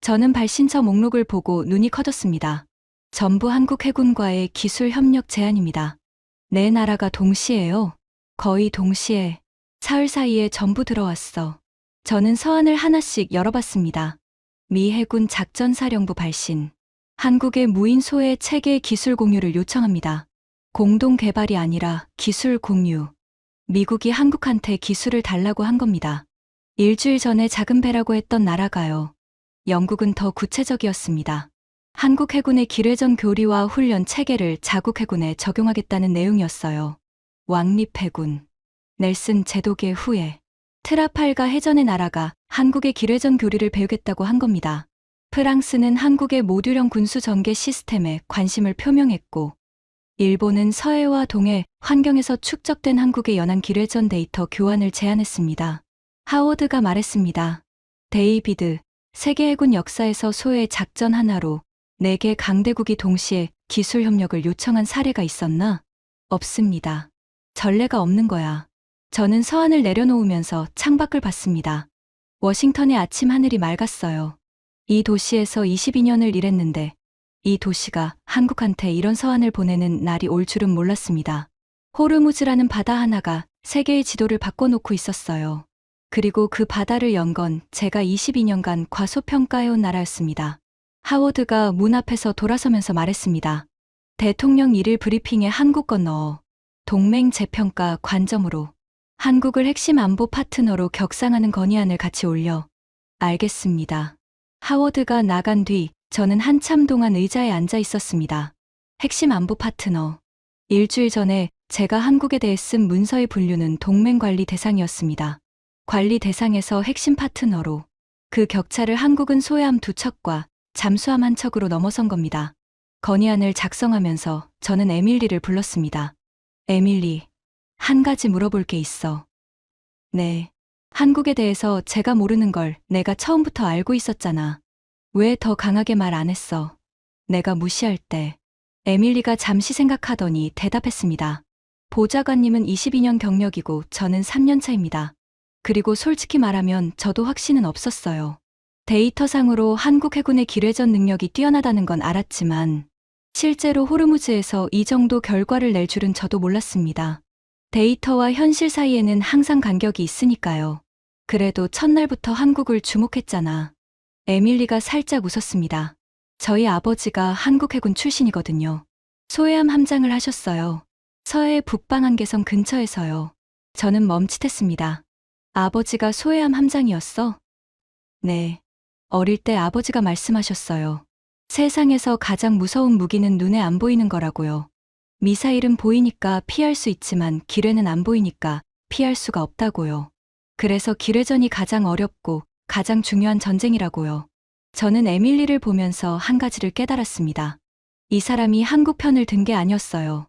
저는 발신처 목록을 보고 눈이 커졌습니다. 전부 한국 해군과의 기술 협력 제안입니다. 네 나라가 동시에요. 거의 동시에. 사흘 사이에 전부 들어왔어. 저는 서한을 하나씩 열어봤습니다. 미 해군 작전사령부 발신. 한국의 무인 소해 체계 기술 공유를 요청합니다. 공동 개발이 아니라 기술 공유. 미국이 한국한테 기술을 달라고 한 겁니다. 일주일 전에 작은 배라고 했던 나라가요. 영국은 더 구체적이었습니다. 한국 해군의 기뢰전 교리와 훈련 체계를 자국 해군에 적용하겠다는 내용이었어요. 왕립해군. 넬슨 제독의 후예. 트라팔가 해전의 나라가 한국의 기뢰전 교리를 배우겠다고 한 겁니다. 프랑스는 한국의 모듈형 군수 전개 시스템에 관심을 표명했고, 일본은 서해와 동해 환경에서 축적된 한국의 연안 기뢰전 데이터 교환을 제안했습니다. 하워드가 말했습니다. 데이비드, 세계 해군 역사에서 소해 작전 하나로 4개 강대국이 동시에 기술 협력을 요청한 사례가 있었나? 없습니다. 전례가 없는 거야. 저는 서한을 내려놓으면서 창밖을 봤습니다. 워싱턴의 아침 하늘이 맑았어요. 이 도시에서 22년을 일했는데 이 도시가 한국한테 이런 서한을 보내는 날이 올 줄은 몰랐습니다. 호르무즈라는 바다 하나가 세계의 지도를 바꿔놓고 있었어요. 그리고 그 바다를 연 건 제가 22년간 과소평가해온 나라였습니다. 하워드가 문 앞에서 돌아서면서 말했습니다. 대통령 일일 브리핑에 한국 건너어 동맹 재평가 관점으로 한국을 핵심 안보 파트너로 격상하는 건의안을 같이 올려. 알겠습니다. 하워드가 나간 뒤 저는 한참 동안 의자에 앉아 있었습니다. 핵심 안보 파트너. 일주일 전에 제가 한국에 대해 쓴 문서의 분류는 동맹 관리 대상이었습니다. 관리 대상에서 핵심 파트너로 그 격차를 한국은 소해함 2척과 잠수함 1척으로 넘어선 겁니다. 건의안을 작성하면서 저는 에밀리를 불렀습니다. 에밀리, 한 가지 물어볼 게 있어. 네. 한국에 대해서 제가 모르는 걸 내가 처음부터 알고 있었잖아. 왜 더 강하게 말 안 했어? 내가 무시할 때. 에밀리가 잠시 생각하더니 대답했습니다. 보좌관님은 22년 경력이고 저는 3년 차입니다. 그리고 솔직히 말하면 저도 확신은 없었어요. 데이터상으로 한국 해군의 기뢰전 능력이 뛰어나다는 건 알았지만 실제로 호르무즈에서 이 정도 결과를 낼 줄은 저도 몰랐습니다. 데이터와 현실 사이에는 항상 간격이 있으니까요. 그래도 첫날부터 한국을 주목했잖아. 에밀리가 살짝 웃었습니다. 저희 아버지가 한국 해군 출신이거든요. 소해함 함장을 하셨어요. 서해 북방 한계선 근처에서요. 저는 멈칫했습니다. 아버지가 소해함 함장이었어? 네. 어릴 때 아버지가 말씀하셨어요. 세상에서 가장 무서운 무기는 눈에 안 보이는 거라고요. 미사일은 보이니까 피할 수 있지만 기뢰는 안 보이니까 피할 수가 없다고요. 그래서 기뢰전이 가장 어렵고 가장 중요한 전쟁이라고요. 저는 에밀리를 보면서 한 가지를 깨달았습니다. 이 사람이 한국 편을 든 게 아니었어요.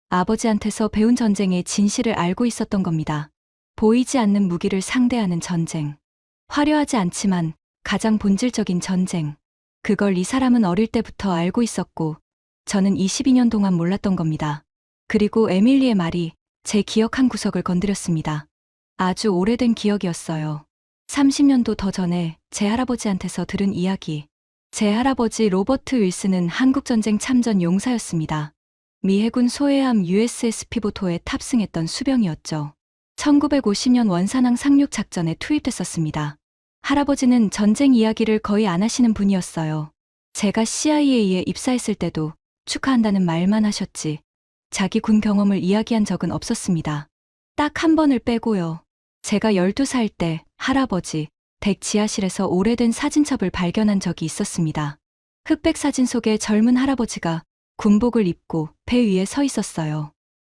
아버지한테서 배운 전쟁의 진실을 알고 있었던 겁니다. 보이지 않는 무기를 상대하는 전쟁. 화려하지 않지만 가장 본질적인 전쟁. 그걸 이 사람은 어릴 때부터 알고 있었고 저는 22년 동안 몰랐던 겁니다. 그리고 에밀리의 말이 제 기억 한 구석을 건드렸습니다. 아주 오래된 기억이었어요. 30년도 더 전에 제 할아버지한테서 들은 이야기. 제 할아버지 로버트 윌슨은 한국전쟁 참전 용사였습니다. 미 해군 소해함 USS 피보토에 탑승했던 수병이었죠. 1950년 원산항 상륙 작전에 투입됐었습니다. 할아버지는 전쟁 이야기를 거의 안 하시는 분이었어요. 제가 CIA에 입사했을 때도 축하한다는 말만 하셨지 자기 군 경험을 이야기한 적은 없었습니다. 딱 한 번을 빼고요. 제가 12살 때 할아버지 댁 지하실에서 오래된 사진첩을 발견한 적이 있었습니다. 흑백 사진 속에 젊은 할아버지가 군복을 입고 배 위에 서 있었어요.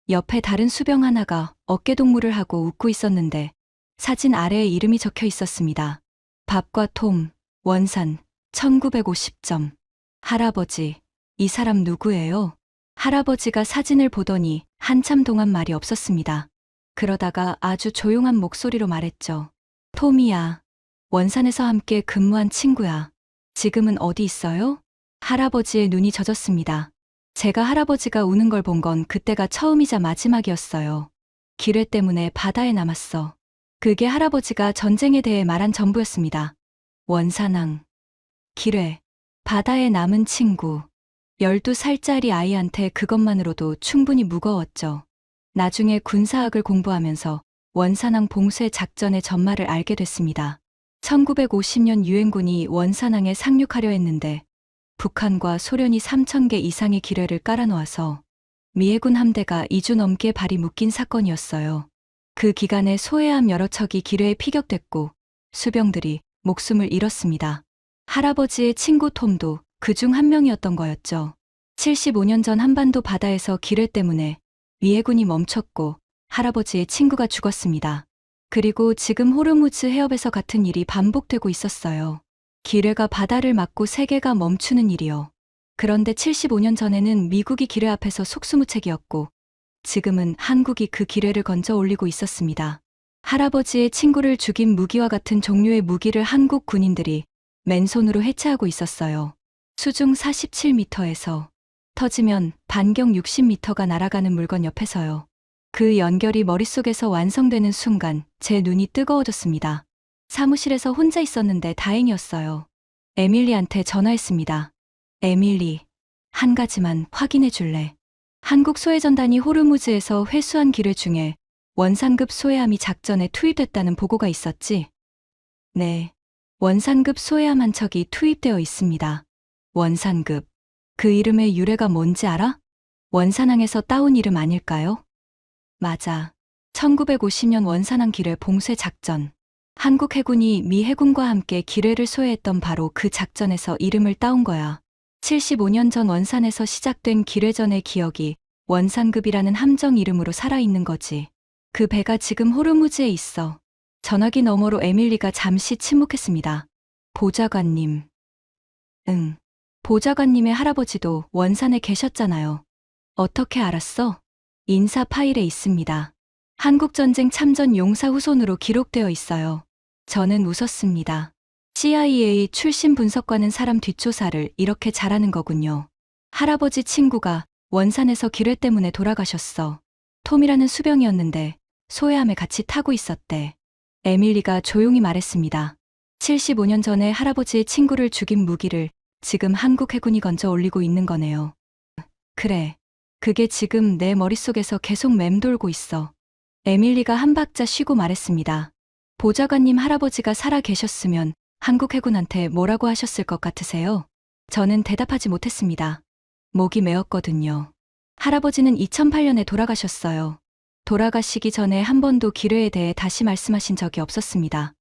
옆에 다른 수병 하나가 어깨동무를 하고 웃고 있었는데 사진 아래에 이름이 적혀 있었습니다. 밥과 톰, 원산, 1950점. 할아버지, 이 사람 누구예요? 할아버지가 사진을 보더니 한참 동안 말이 없었습니다. 그러다가 아주 조용한 목소리로 말했죠. 톰이야. 원산에서 함께 근무한 친구야. 지금은 어디 있어요? 할아버지의 눈이 젖었습니다. 제가 할아버지가 우는 걸 본 건 그때가 처음이자 마지막이었어요. 기뢰 때문에 바다에 남았어. 그게 할아버지가 전쟁에 대해 말한 전부였습니다. 원산항, 기뢰, 바다에 남은 친구. 12살짜리 아이한테 그것만으로도 충분히 무거웠죠. 나중에 군사학을 공부하면서 원산항 봉쇄 작전의 전말을 알게 됐습니다. 1950년 유엔군이 원산항에 상륙하려 했는데 북한과 소련이 3,000개 이상의 기뢰를 깔아놓아서 미 해군 함대가 2주 넘게 발이 묶인 사건이었어요. 그 기간에 소해함 여러 척이 기뢰에 피격됐고 수병들이 목숨을 잃었습니다. 할아버지의 친구 톰도 그중 한 명이었던 거였죠. 75년 전 한반도 바다에서 기뢰 때문에 미 해군이 멈췄고 할아버지의 친구가 죽었습니다. 그리고 지금 호르무즈 해협에서 같은 일이 반복되고 있었어요. 기뢰가 바다를 막고 세계가 멈추는 일이요. 그런데 75년 전에는 미국이 기뢰 앞에서 속수무책이었고 지금은 한국이 그 기뢰를 건져 올리고 있었습니다. 할아버지의 친구를 죽인 무기와 같은 종류의 무기를 한국 군인들이 맨손으로 해체하고 있었어요. 수중 47m에서 터지면 반경 60m가 날아가는 물건 옆에서요. 그 연결이 머릿속에서 완성되는 순간 제 눈이 뜨거워졌습니다. 사무실에서 혼자 있었는데 다행이었어요. 에밀리한테 전화했습니다. 에밀리, 한 가지만 확인해 줄래? 한국 소해전단이 호르무즈에서 회수한 기뢰 중에 원산급 소해함이 작전에 투입됐다는 보고가 있었지? 네. 원산급 소해함 한 척이 투입되어 있습니다. 원산급. 그 이름의 유래가 뭔지 알아? 원산항에서 따온 이름 아닐까요? 맞아. 1950년 원산항 기뢰 봉쇄 작전. 한국 해군이 미 해군과 함께 기뢰를 소외했던 바로 그 작전에서 이름을 따온 거야. 75년 전 원산에서 시작된 기뢰전의 기억이 원산급이라는 함정 이름으로 살아있는 거지. 그 배가 지금 호르무즈에 있어. 전화기 너머로 에밀리가 잠시 침묵했습니다. 보좌관님. 응. 보좌관님의 할아버지도 원산에 계셨잖아요. 어떻게 알았어? 인사 파일에 있습니다. 한국전쟁 참전 용사 후손으로 기록되어 있어요. 저는 웃었습니다. CIA 출신 분석관은 사람 뒷조사를 이렇게 잘하는 거군요. 할아버지 친구가 원산에서 기뢰 때문에 돌아가셨어. 톰이라는 수병이었는데 소해함에 같이 타고 있었대. 에밀리가 조용히 말했습니다. 75년 전에 할아버지의 친구를 죽인 무기를 지금 한국 해군이 건져 올리고 있는 거네요. 그래. 그게 지금 내 머릿속에서 계속 맴돌고 있어. 에밀리가 한 박자 쉬고 말했습니다. 보좌관님 할아버지가 살아 계셨으면 한국 해군한테 뭐라고 하셨을 것 같으세요? 저는 대답하지 못했습니다. 목이 메었거든요. 할아버지는 2008년에 돌아가셨어요. 돌아가시기 전에 한 번도 기뢰에 대해 다시 말씀하신 적이 없었습니다.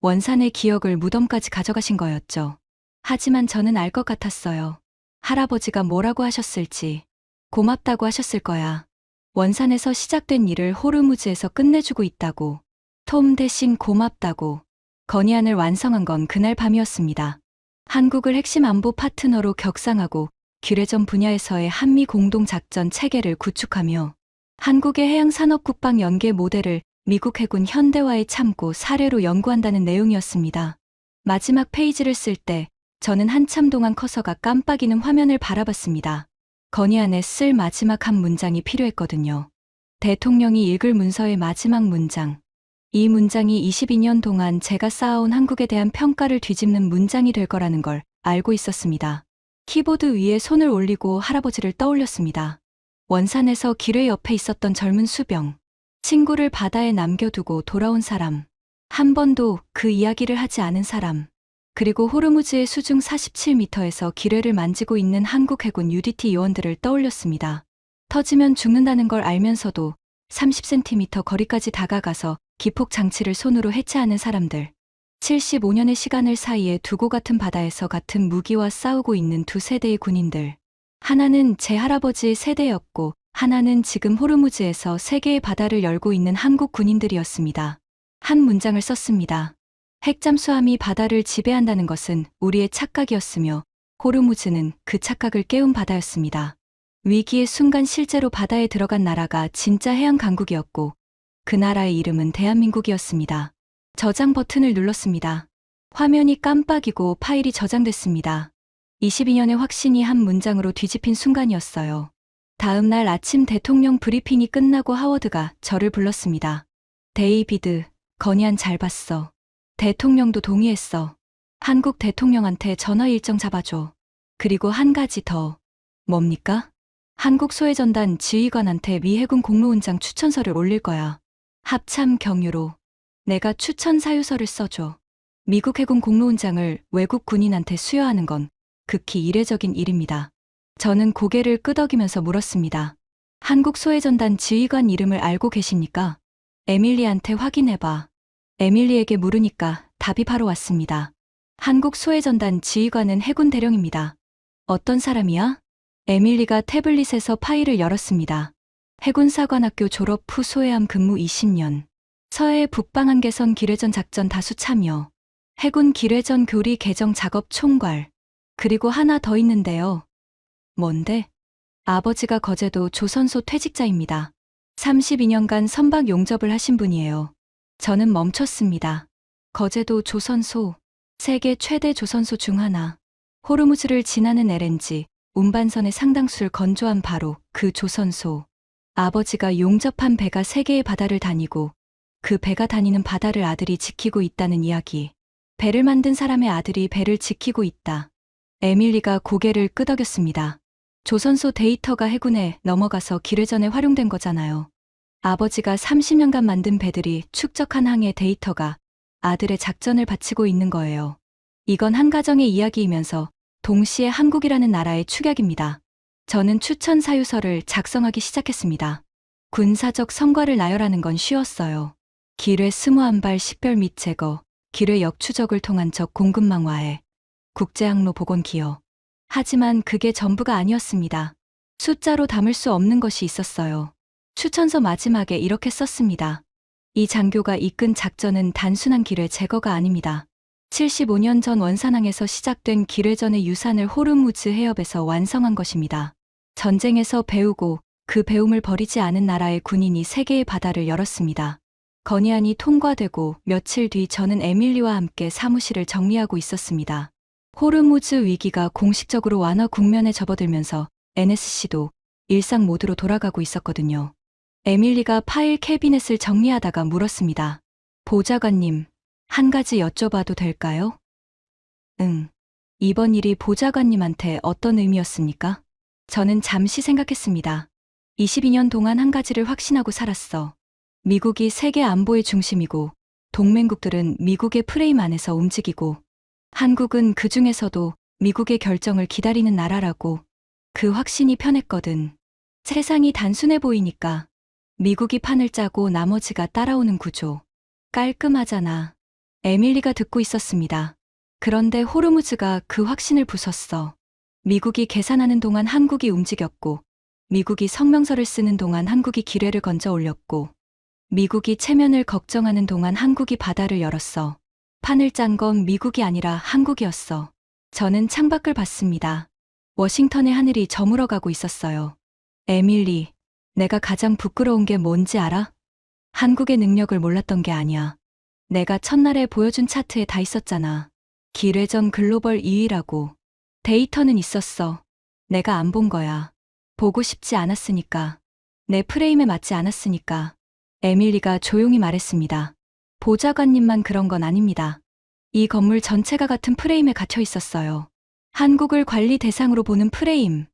원산의 기억을 무덤까지 가져가신 거였죠. 하지만 저는 알 것 같았어요. 할아버지가 뭐라고 하셨을지. 고맙다고 하셨을 거야. 원산에서 시작된 일을 호르무즈에서 끝내주고 있다고. 톰 대신 고맙다고. 건의안을 완성한 건 그날 밤이었습니다. 한국을 핵심 안보 파트너로 격상하고 기뢰전 분야에서의 한미 공동작전 체계를 구축하며 한국의 해양산업국방 연계 모델을 미국 해군 현대화에 참고 사례로 연구한다는 내용이었습니다. 마지막 페이지를 쓸 때 저는 한참 동안 커서가 깜빡이는 화면을 바라봤습니다. 건의안에 쓸 마지막 한 문장이 필요했거든요. 대통령이 읽을 문서의 마지막 문장. 이 문장이 22년 동안 제가 쌓아온 한국에 대한 평가를 뒤집는 문장이 될 거라는 걸 알고 있었습니다. 키보드 위에 손을 올리고 할아버지를 떠올렸습니다. 원산에서 기뢰 옆에 있었던 젊은 수병. 친구를 바다에 남겨두고 돌아온 사람. 한 번도 그 이야기를 하지 않은 사람. 그리고 호르무즈의 수중 47m에서 기뢰를 만지고 있는 한국 해군 UDT 요원들을 떠올렸습니다. 터지면 죽는다는 걸 알면서도 30cm 거리까지 다가가서 기폭 장치를 손으로 해체하는 사람들. 75년의 시간을 사이에 두고 같은 바다에서 같은 무기와 싸우고 있는 두 세대의 군인들. 하나는 제 할아버지의 세대였고 하나는 지금 호르무즈에서 세계의 바다를 열고 있는 한국 군인들이었습니다. 한 문장을 썼습니다. 핵잠수함이 바다를 지배한다는 것은 우리의 착각이었으며 호르무즈는 그 착각을 깨운 바다였습니다. 위기의 순간 실제로 바다에 들어간 나라가 진짜 해양 강국이었고 그 나라의 이름은 대한민국이었습니다. 저장 버튼을 눌렀습니다. 화면이 깜빡이고 파일이 저장됐습니다. 22년의 확신이 한 문장으로 뒤집힌 순간이었어요. 다음 날 아침 대통령 브리핑이 끝나고 하워드가 저를 불렀습니다. 데이비드, 건의안 잘 봤어. 대통령도 동의했어. 한국 대통령한테 전화 일정 잡아줘. 그리고 한 가지 더. 뭡니까? 한국 소해전단 지휘관한테 미 해군 공로원장 추천서를 올릴 거야. 합참 경유로. 내가 추천 사유서를 써줘. 미국 해군 공로원장을 외국 군인한테 수여하는 건 극히 이례적인 일입니다. 저는 고개를 끄덕이면서 물었습니다. 한국 소해전단 지휘관 이름을 알고 계십니까? 에밀리한테 확인해봐. 에밀리에게 물으니까 답이 바로 왔습니다. 한국 소해전단 지휘관은 해군 대령입니다. 어떤 사람이야? 에밀리가 태블릿에서 파일을 열었습니다. 해군사관학교 졸업 후 소해함 근무 20년. 서해 북방 한계선 기뢰전 작전 다수 참여. 해군 기뢰전 교리 개정 작업 총괄. 그리고 하나 더 있는데요. 뭔데? 아버지가 거제도 조선소 퇴직자입니다. 32년간 선박 용접을 하신 분이에요. 저는 멈췄습니다. 거제도 조선소, 세계 최대 조선소 중 하나. 호르무즈를 지나는 LNG, 운반선의 상당수를 건조한 바로 그 조선소. 아버지가 용접한 배가 세계의 바다를 다니고 그 배가 다니는 바다를 아들이 지키고 있다는 이야기. 배를 만든 사람의 아들이 배를 지키고 있다. 에밀리가 고개를 끄덕였습니다. 조선소 데이터가 해군에 넘어가서 기뢰전에 활용된 거잖아요. 아버지가 30년간 만든 배들이 축적한 항의 데이터가 아들의 작전을 바치고 있는 거예요. 이건 한 가정의 이야기이면서 동시에 한국이라는 나라의 축약입니다. 저는 추천 사유서를 작성하기 시작했습니다. 군사적 성과를 나열하는 건 쉬웠어요. 기뢰 21발 10별 및 제거, 기뢰 역추적을 통한 적 공급망 와해, 국제항로 복원 기여. 하지만 그게 전부가 아니었습니다. 숫자로 담을 수 없는 것이 있었어요. 추천서 마지막에 이렇게 썼습니다. 이 장교가 이끈 작전은 단순한 기뢰 제거가 아닙니다. 75년 전 원산항에서 시작된 기뢰전의 유산을 호르무즈 해협에서 완성한 것입니다. 전쟁에서 배우고 그 배움을 버리지 않은 나라의 군인이 세계의 바다를 열었습니다. 건의안이 통과되고 며칠 뒤 저는 에밀리와 함께 사무실을 정리하고 있었습니다. 호르무즈 위기가 공식적으로 완화 국면에 접어들면서 NSC도 일상 모드로 돌아가고 있었거든요. 에밀리가 파일 캐비넷을 정리하다가 물었습니다. 보좌관님, 한 가지 여쭤봐도 될까요? 응. 이번 일이 보좌관님한테 어떤 의미였습니까? 저는 잠시 생각했습니다. 22년 동안 한 가지를 확신하고 살았어. 미국이 세계 안보의 중심이고 동맹국들은 미국의 프레임 안에서 움직이고 한국은 그 중에서도 미국의 결정을 기다리는 나라라고. 그 확신이 편했거든. 세상이 단순해 보이니까. 미국이 판을 짜고 나머지가 따라오는 구조. 깔끔하잖아. 에밀리가 듣고 있었습니다. 그런데 호르무즈가 그 확신을 부쉈어. 미국이 계산하는 동안 한국이 움직였고, 미국이 성명서를 쓰는 동안 한국이 기뢰를 건져 올렸고, 미국이 체면을 걱정하는 동안 한국이 바다를 열었어. 판을 짠 건 미국이 아니라 한국이었어. 저는 창밖을 봤습니다. 워싱턴의 하늘이 저물어가고 있었어요. 에밀리, 내가 가장 부끄러운 게 뭔지 알아? 한국의 능력을 몰랐던 게 아니야. 내가 첫날에 보여준 차트에 다 있었잖아. 기뢰전 글로벌 2위라고. 데이터는 있었어. 내가 안 본 거야. 보고 싶지 않았으니까. 내 프레임에 맞지 않았으니까. 에밀리가 조용히 말했습니다. 보좌관님만 그런 건 아닙니다. 이 건물 전체가 같은 프레임에 갇혀 있었어요. 한국을 관리 대상으로 보는 프레임.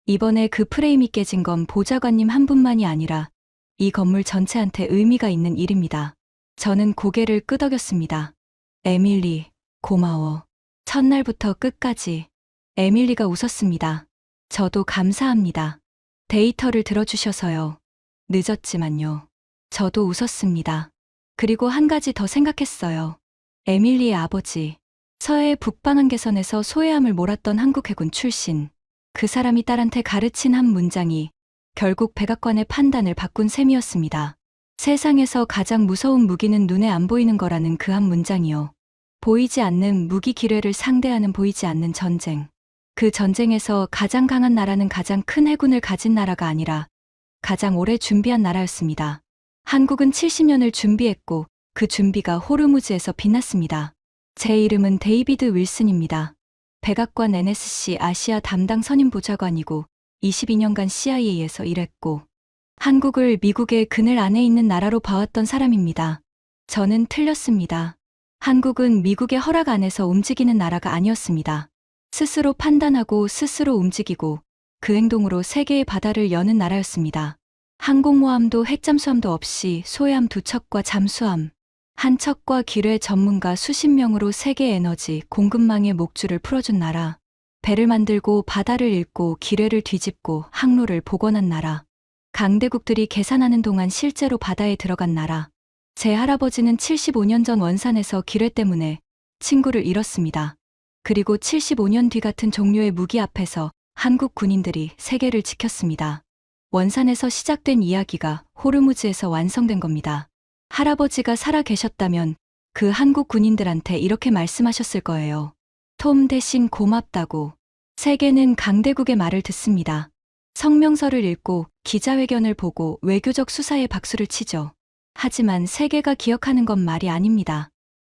이번에 그 프레임이 깨진 건 보좌관님 한 분만이 아니라 이 건물 전체한테 의미가 있는 일입니다. 저는 고개를 끄덕였습니다. 에밀리, 고마워. 첫날부터 끝까지. 에밀리가 웃었습니다. 저도 감사합니다. 데이터를 들어주셔서요. 늦었지만요. 저도 웃었습니다. 그리고 한 가지 더 생각했어요. 에밀리의 아버지, 서해 북방한계선에서 소해함을 몰았던 한국 해군 출신. 그 사람이 딸한테 가르친 한 문장이 결국 백악관의 판단을 바꾼 셈이었습니다. 세상에서 가장 무서운 무기는 눈에 안 보이는 거라는 그 한 문장이요. 보이지 않는 무기 기뢰를 상대하는 보이지 않는 전쟁. 그 전쟁에서 가장 강한 나라는 가장 큰 해군을 가진 나라가 아니라 가장 오래 준비한 나라였습니다. 한국은 70년을 준비했고 그 준비가 호르무즈에서 빛났습니다. 제 이름은 데이비드 윌슨입니다. 백악관 NSC 아시아 담당 선임보좌관이고 22년간 CIA에서 일했고 한국을 미국의 그늘 안에 있는 나라로 봐왔던 사람입니다. 저는 틀렸습니다. 한국은 미국의 허락 안에서 움직이는 나라가 아니었습니다. 스스로 판단하고 스스로 움직이고 그 행동으로 세계의 바다를 여는 나라였습니다. 항공모함도 핵잠수함도 없이 소해함 2척과 잠수함, 한 척과 기뢰 전문가 수십 명으로 세계 에너지 공급망의 목줄을 풀어준 나라. 배를 만들고 바다를 잇고 기뢰를 뒤집고 항로를 복원한 나라. 강대국들이 계산하는 동안 실제로 바다에 들어간 나라. 제 할아버지는 75년 전 원산에서 기뢰 때문에 친구를 잃었습니다. 그리고 75년 뒤 같은 종류의 무기 앞에서 한국 군인들이 세계를 지켰습니다. 원산에서 시작된 이야기가 호르무즈에서 완성된 겁니다. 할아버지가 살아 계셨다면 그 한국 군인들한테 이렇게 말씀하셨을 거예요. 톰 대신 고맙다고. 세계는 강대국의 말을 듣습니다. 성명서를 읽고 기자회견을 보고 외교적 수사에 박수를 치죠. 하지만 세계가 기억하는 건 말이 아닙니다.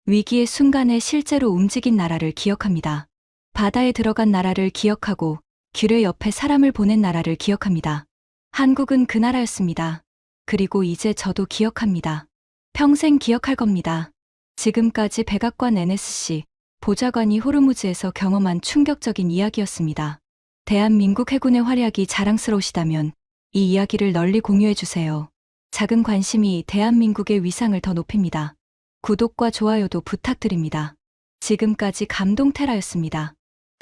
위기의 순간에 실제로 움직인 나라를 기억합니다. 바다에 들어간 나라를 기억하고 기뢰 옆에 사람을 보낸 나라를 기억합니다. 한국은 그 나라였습니다. 그리고 이제 저도 기억합니다. 평생 기억할 겁니다. 지금까지 백악관 NSC 보좌관이 호르무즈에서 경험한 충격적인 이야기였습니다. 대한민국 해군의 활약이 자랑스러우시다면 이 이야기를 널리 공유해주세요. 작은 관심이 대한민국의 위상을 더 높입니다. 구독과 좋아요도 부탁드립니다. 지금까지 감동테라였습니다.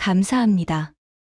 감사합니다.